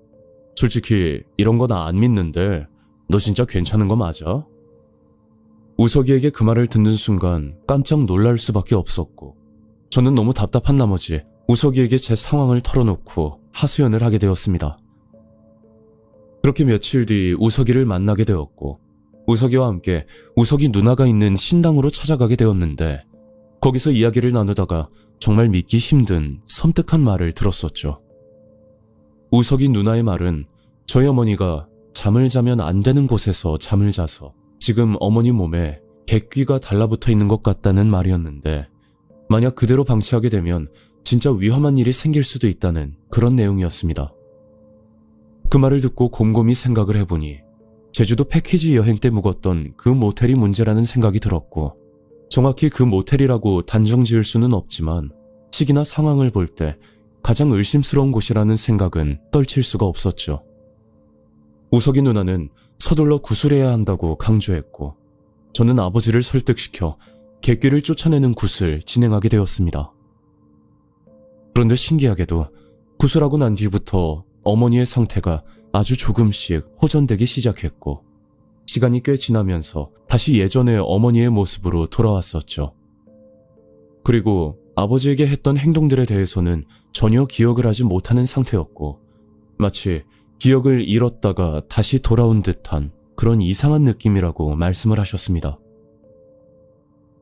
솔직히 이런 거 나 안 믿는데 너 진짜 괜찮은 거 맞아? 우석이에게 그 말을 듣는 순간 깜짝 놀랄 수밖에 없었고 저는 너무 답답한 나머지 우석이에게 제 상황을 털어놓고 하소연을 하게 되었습니다. 그렇게 며칠 뒤 우석이를 만나게 되었고 우석이와 함께 우석이 누나가 있는 신당으로 찾아가게 되었는데 거기서 이야기를 나누다가 정말 믿기 힘든 섬뜩한 말을 들었었죠. 우석이 누나의 말은 저희 어머니가 잠을 자면 안 되는 곳에서 잠을 자서 지금 어머니 몸에 객귀가 달라붙어 있는 것 같다는 말이었는데 만약 그대로 방치하게 되면 진짜 위험한 일이 생길 수도 있다는 그런 내용이었습니다. 그 말을 듣고 곰곰이 생각을 해보니 제주도 패키지 여행 때 묵었던 그 모텔이 문제라는 생각이 들었고 정확히 그 모텔이라고 단정 지을 수는 없지만 시기나 상황을 볼 때 가장 의심스러운 곳이라는 생각은 떨칠 수가 없었죠. 우석이 누나는 서둘러 구술해야 한다고 강조했고 저는 아버지를 설득시켜 객귀를 쫓아내는 굿을 진행하게 되었습니다. 그런데 신기하게도 구술하고 난 뒤부터 어머니의 상태가 아주 조금씩 호전되기 시작했고 시간이 꽤 지나면서 다시 예전의 어머니의 모습으로 돌아왔었죠. 그리고 아버지에게 했던 행동들에 대해서는 전혀 기억을 하지 못하는 상태였고 마치 기억을 잃었다가 다시 돌아온 듯한 그런 이상한 느낌이라고 말씀을 하셨습니다.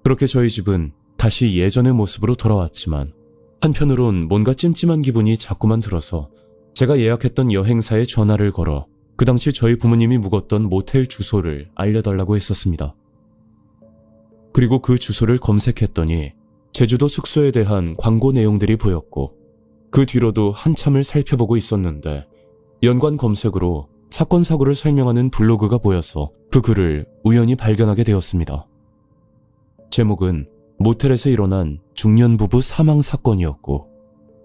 그렇게 저희 집은 다시 예전의 모습으로 돌아왔지만 한편으론 뭔가 찜찜한 기분이 자꾸만 들어서 제가 예약했던 여행사에 전화를 걸어 그 당시 저희 부모님이 묵었던 모텔 주소를 알려달라고 했었습니다. 그리고 그 주소를 검색했더니 제주도 숙소에 대한 광고 내용들이 보였고 그 뒤로도 한참을 살펴보고 있었는데 연관 검색으로 사건 사고를 설명하는 블로그가 보여서 그 글을 우연히 발견하게 되었습니다. 제목은 모텔에서 일어난 중년 부부 사망 사건이었고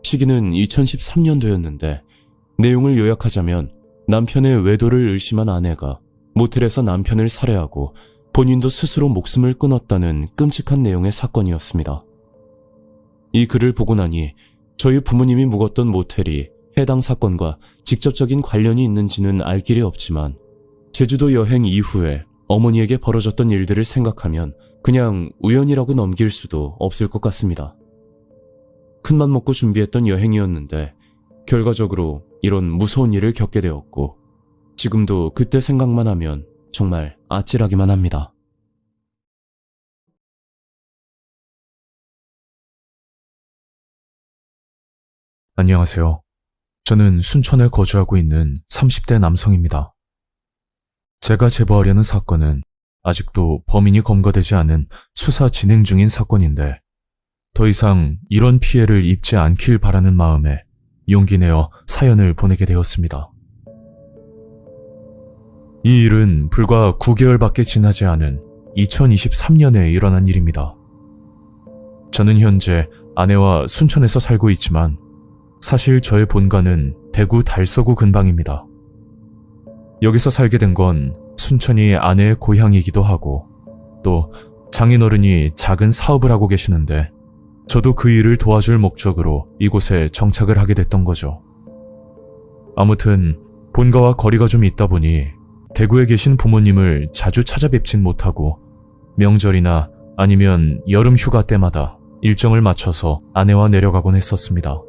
시기는 2013년도였는데 내용을 요약하자면 남편의 외도를 의심한 아내가 모텔에서 남편을 살해하고 본인도 스스로 목숨을 끊었다는 끔찍한 내용의 사건이었습니다. 이 글을 보고 나니 저희 부모님이 묵었던 모텔이 해당 사건과 직접적인 관련이 있는지는 알 길이 없지만 제주도 여행 이후에 어머니에게 벌어졌던 일들을 생각하면 그냥 우연이라고 넘길 수도 없을 것 같습니다. 큰맘 먹고 준비했던 여행이었는데 결과적으로 이런 무서운 일을 겪게 되었고 지금도 그때 생각만 하면 정말 아찔하기만 합니다. 안녕하세요. 저는 순천에 거주하고 있는 30대 남성입니다. 제가 제보하려는 사건은 아직도 범인이 검거되지 않은 수사 진행 중인 사건인데 더 이상 이런 피해를 입지 않길 바라는 마음에 용기 내어 사연을 보내게 되었습니다. 이 일은 불과 9개월밖에 지나지 않은 2023년에 일어난 일입니다. 저는 현재 아내와 순천에서 살고 있지만 사실 저의 본가는 대구 달서구 근방입니다. 여기서 살게 된 건 순천이 아내의 고향이기도 하고 또 장인어른이 작은 사업을 하고 계시는데 저도 그 일을 도와줄 목적으로 이곳에 정착을 하게 됐던 거죠. 아무튼 본가와 거리가 좀 있다 보니 대구에 계신 부모님을 자주 찾아뵙진 못하고 명절이나 아니면 여름 휴가 때마다 일정을 맞춰서 아내와 내려가곤 했었습니다.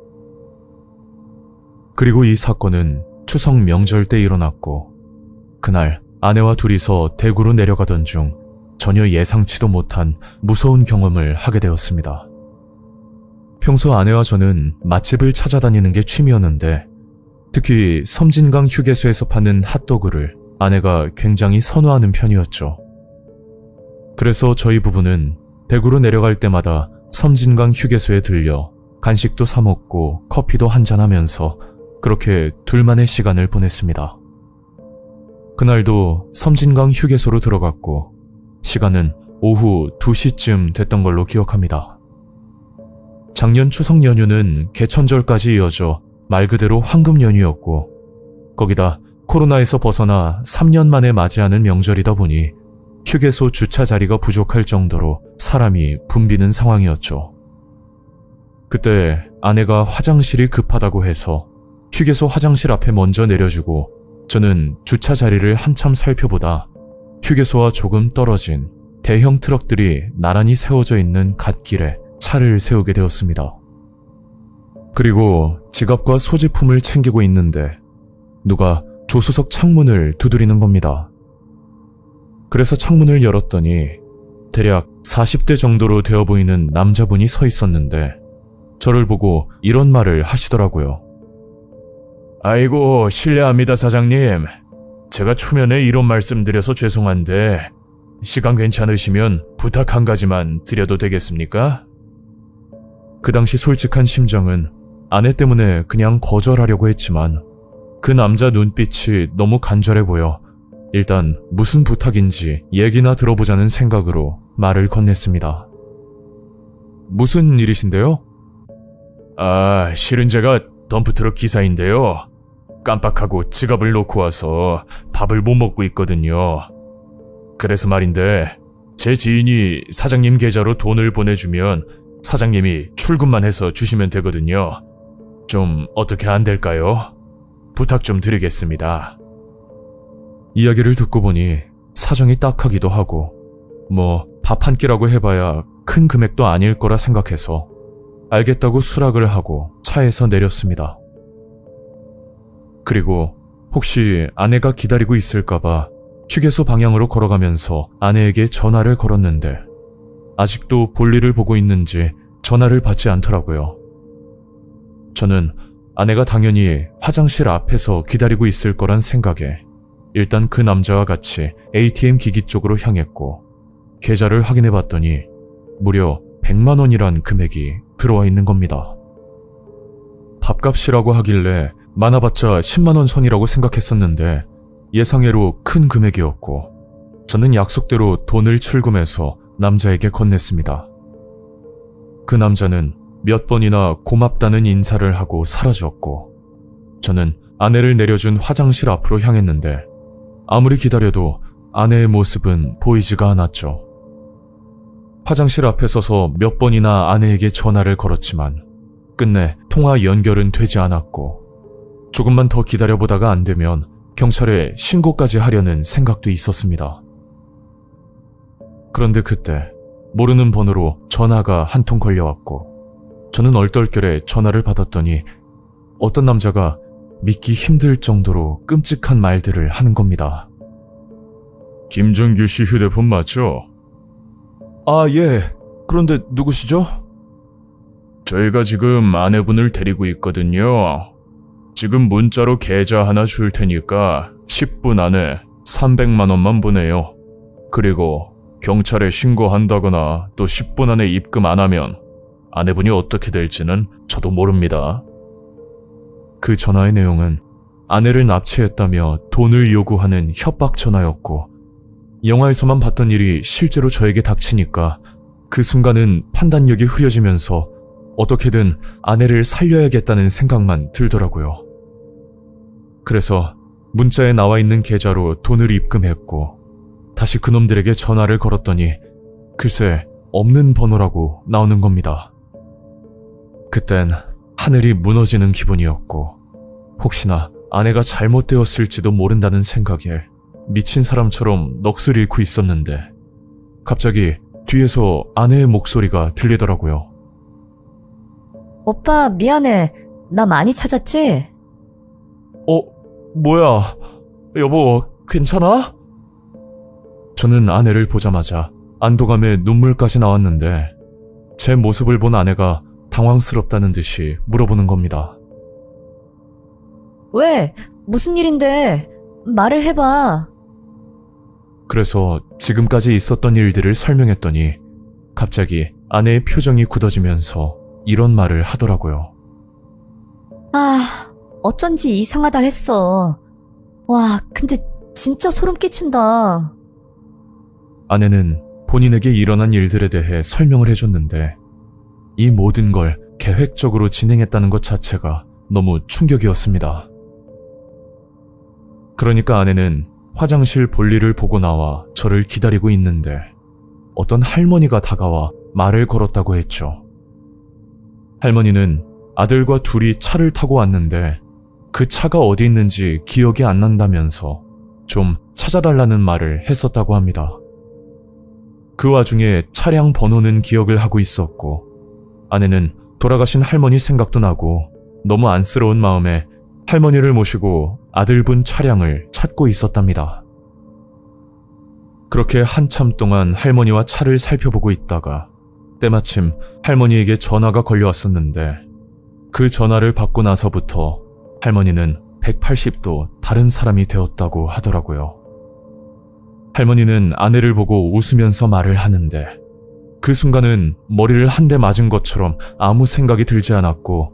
그리고 이 사건은 추석 명절 때 일어났고 그날 아내와 둘이서 대구로 내려가던 중 전혀 예상치도 못한 무서운 경험을 하게 되었습니다. 평소 아내와 저는 맛집을 찾아다니는 게 취미였는데 특히 섬진강 휴게소에서 파는 핫도그를 아내가 굉장히 선호하는 편이었죠. 그래서 저희 부부는 대구로 내려갈 때마다 섬진강 휴게소에 들려 간식도 사 먹고 커피도 한잔하면서 그렇게 둘만의 시간을 보냈습니다. 그날도 섬진강 휴게소로 들어갔고 시간은 오후 2시쯤 됐던 걸로 기억합니다. 작년 추석 연휴는 개천절까지 이어져 말 그대로 황금 연휴였고 거기다 코로나에서 벗어나 3년 만에 맞이하는 명절이다 보니 휴게소 주차 자리가 부족할 정도로 사람이 붐비는 상황이었죠. 그때 아내가 화장실이 급하다고 해서 휴게소 화장실 앞에 먼저 내려주고 저는 주차 자리를 한참 살펴보다 휴게소와 조금 떨어진 대형 트럭들이 나란히 세워져 있는 갓길에 차를 세우게 되었습니다. 그리고 지갑과 소지품을 챙기고 있는데 누가 조수석 창문을 두드리는 겁니다. 그래서 창문을 열었더니 대략 40대 정도로 되어 보이는 남자분이 서 있었는데 저를 보고 이런 말을 하시더라고요. 아이고, 실례합니다, 사장님. 제가 초면에 이런 말씀 드려서 죄송한데 시간 괜찮으시면 부탁 한 가지만 드려도 되겠습니까? 그 당시 솔직한 심정은 아내 때문에 그냥 거절하려고 했지만 그 남자 눈빛이 너무 간절해 보여 일단 무슨 부탁인지 얘기나 들어보자는 생각으로 말을 건넸습니다. 무슨 일이신데요? 아, 실은 제가 덤프트럭 기사인데요. 깜빡하고 지갑을 놓고 와서 밥을 못 먹고 있거든요. 그래서 말인데 제 지인이 사장님 계좌로 돈을 보내주면 사장님이 출금만 해서 주시면 되거든요. 좀 어떻게 안 될까요? 부탁 좀 드리겠습니다. 이야기를 듣고 보니 사정이 딱하기도 하고 뭐 밥 한 끼라고 해봐야 큰 금액도 아닐 거라 생각해서 알겠다고 수락을 하고 차에서 내렸습니다. 그리고 혹시 아내가 기다리고 있을까봐 휴게소 방향으로 걸어가면서 아내에게 전화를 걸었는데 아직도 볼일을 보고 있는지 전화를 받지 않더라고요. 저는 아내가 당연히 화장실 앞에서 기다리고 있을 거란 생각에 일단 그 남자와 같이 ATM 기기 쪽으로 향했고 계좌를 확인해 봤더니 무려 100만 원이란 금액이 들어와 있는 겁니다. 밥값이라고 하길래 많아봤자 10만 원 선이라고 생각했었는데 예상외로 큰 금액이었고 저는 약속대로 돈을 출금해서 남자에게 건넸습니다. 그 남자는 몇 번이나 고맙다는 인사를 하고 사라졌고 저는 아내를 내려준 화장실 앞으로 향했는데 아무리 기다려도 아내의 모습은 보이지가 않았죠. 화장실 앞에 서서 몇 번이나 아내에게 전화를 걸었지만 끝내 통화 연결은 되지 않았고 조금만 더 기다려보다가 안 되면 경찰에 신고까지 하려는 생각도 있었습니다. 그런데 그때 모르는 번호로 전화가 한 통 걸려왔고 저는 얼떨결에 전화를 받았더니 어떤 남자가 믿기 힘들 정도로 끔찍한 말들을 하는 겁니다. 김정규 씨 휴대폰 맞죠? 아, 예. 그런데 누구시죠? 저희가 지금 아내분을 데리고 있거든요. 지금 문자로 계좌 하나 줄 테니까 10분 안에 300만 원만 보내요. 그리고 경찰에 신고한다거나 또 10분 안에 입금 안 하면 아내분이 어떻게 될지는 저도 모릅니다. 그 전화의 내용은 아내를 납치했다며 돈을 요구하는 협박 전화였고 영화에서만 봤던 일이 실제로 저에게 닥치니까 그 순간은 판단력이 흐려지면서 어떻게든 아내를 살려야겠다는 생각만 들더라고요. 그래서 문자에 나와 있는 계좌로 돈을 입금했고 다시 그놈들에게 전화를 걸었더니 글쎄 없는 번호라고 나오는 겁니다. 그땐 하늘이 무너지는 기분이었고 혹시나 아내가 잘못되었을지도 모른다는 생각에 미친 사람처럼 넋을 잃고 있었는데 갑자기 뒤에서 아내의 목소리가 들리더라고요. 오빠 미안해. 나 많이 찾았지? 뭐야? 여보, 괜찮아? 저는 아내를 보자마자 안도감에 눈물까지 나왔는데 제 모습을 본 아내가 당황스럽다는 듯이 물어보는 겁니다. 왜? 무슨 일인데? 말을 해봐. 그래서 지금까지 있었던 일들을 설명했더니 갑자기 아내의 표정이 굳어지면서 이런 말을 하더라고요. 아, 어쩐지 이상하다 했어. 와, 근데 진짜 소름 끼친다. 아내는 본인에게 일어난 일들에 대해 설명을 해줬는데 이 모든 걸 계획적으로 진행했다는 것 자체가 너무 충격이었습니다. 그러니까 아내는 화장실 볼일을 보고 나와 저를 기다리고 있는데 어떤 할머니가 다가와 말을 걸었다고 했죠. 할머니는 아들과 둘이 차를 타고 왔는데 그 차가 어디 있는지 기억이 안 난다면서 좀 찾아달라는 말을 했었다고 합니다. 그 와중에 차량 번호는 기억을 하고 있었고 아내는 돌아가신 할머니 생각도 나고 너무 안쓰러운 마음에 할머니를 모시고 아들분 차량을 찾고 있었답니다. 그렇게 한참 동안 할머니와 차를 살펴보고 있다가 때마침 할머니에게 전화가 걸려왔었는데 그 전화를 받고 나서부터 할머니는 180도 다른 사람이 되었다고 하더라고요. 할머니는 아내를 보고 웃으면서 말을 하는데 그 순간은 머리를 한 대 맞은 것처럼 아무 생각이 들지 않았고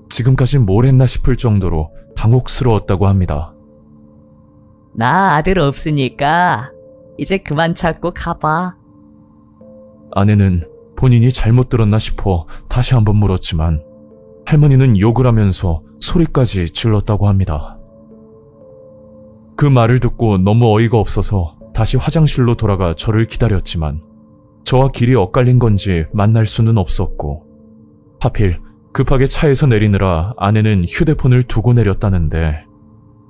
지금까지 뭘 했나 싶을 정도로 당혹스러웠다고 합니다. 나 아들 없으니까 이제 그만 찾고 가봐. 아내는 본인이 잘못 들었나 싶어 다시 한번 물었지만 할머니는 욕을 하면서 소리까지 질렀다고 합니다. 그 말을 듣고 너무 어이가 없어서 다시 화장실로 돌아가 저를 기다렸지만 저와 길이 엇갈린 건지 만날 수는 없었고 하필 급하게 차에서 내리느라 아내는 휴대폰을 두고 내렸다는데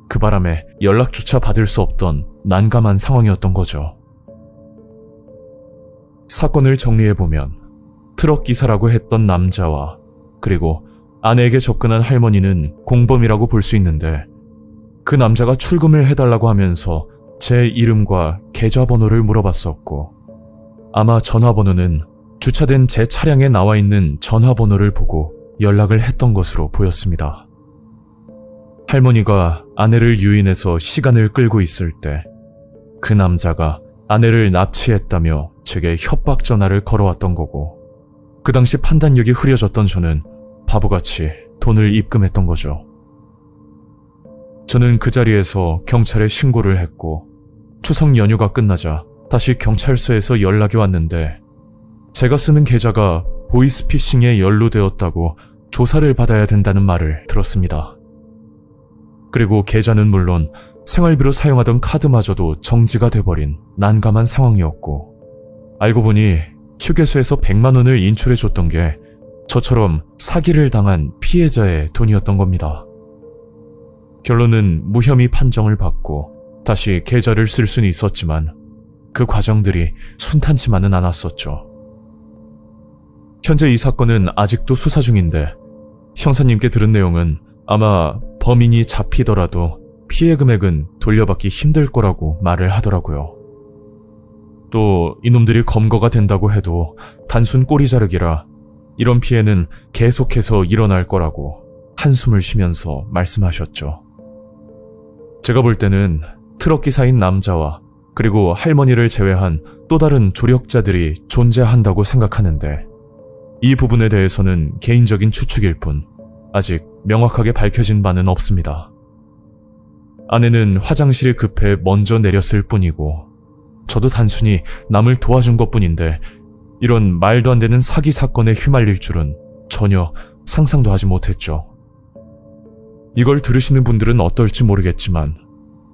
그 바람에 연락조차 받을 수 없던 난감한 상황이었던 거죠. 사건을 정리해보면 트럭 기사라고 했던 남자와 그리고 아내에게 접근한 할머니는 공범이라고 볼 수 있는데 그 남자가 출금을 해달라고 하면서 제 이름과 계좌번호를 물어봤었고 아마 전화번호는 주차된 제 차량에 나와 있는 전화번호를 보고 연락을 했던 것으로 보였습니다. 할머니가 아내를 유인해서 시간을 끌고 있을 때 그 남자가 아내를 납치했다며 제게 협박 전화를 걸어왔던 거고 그 당시 판단력이 흐려졌던 저는 바보같이 돈을 입금했던 거죠. 저는 그 자리에서 경찰에 신고를 했고 추석 연휴가 끝나자 다시 경찰서에서 연락이 왔는데 제가 쓰는 계좌가 보이스피싱에 연루되었다고 조사를 받아야 된다는 말을 들었습니다. 그리고 계좌는 물론 생활비로 사용하던 카드마저도 정지가 돼버린 난감한 상황이었고 알고 보니 휴게소에서 100만 원을 인출해줬던 게 저처럼 사기를 당한 피해자의 돈이었던 겁니다. 결론은 무혐의 판정을 받고 다시 계좌를 쓸 수는 있었지만 그 과정들이 순탄치만은 않았었죠. 현재 이 사건은 아직도 수사 중인데 형사님께 들은 내용은 아마 범인이 잡히더라도 피해 금액은 돌려받기 힘들 거라고 말을 하더라고요. 또 이놈들이 검거가 된다고 해도 단순 꼬리 자르기라 이런 피해는 계속해서 일어날 거라고 한숨을 쉬면서 말씀하셨죠. 제가 볼 때는 트럭 기사인 남자와 그리고 할머니를 제외한 또 다른 조력자들이 존재한다고 생각하는데 이 부분에 대해서는 개인적인 추측일 뿐 아직 명확하게 밝혀진 바는 없습니다. 아내는 화장실이 급해 먼저 내렸을 뿐이고 저도 단순히 남을 도와준 것뿐인데 이런 말도 안 되는 사기 사건에 휘말릴 줄은 전혀 상상도 하지 못했죠. 이걸 들으시는 분들은 어떨지 모르겠지만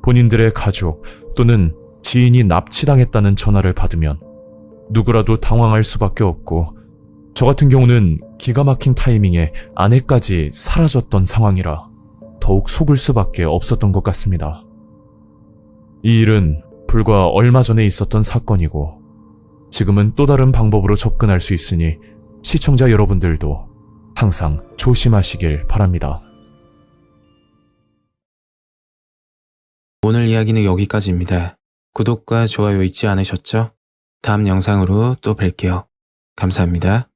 본인들의 가족 또는 지인이 납치당했다는 전화를 받으면 누구라도 당황할 수밖에 없고 저 같은 경우는 기가 막힌 타이밍에 아내까지 사라졌던 상황이라 더욱 속을 수밖에 없었던 것 같습니다. 이 일은 불과 얼마 전에 있었던 사건이고 지금은 또 다른 방법으로 접근할 수 있으니 시청자 여러분들도 항상 조심하시길 바랍니다. 오늘 이야기는 여기까지입니다. 구독과 좋아요 잊지 않으셨죠? 다음 영상으로 또 뵐게요. 감사합니다.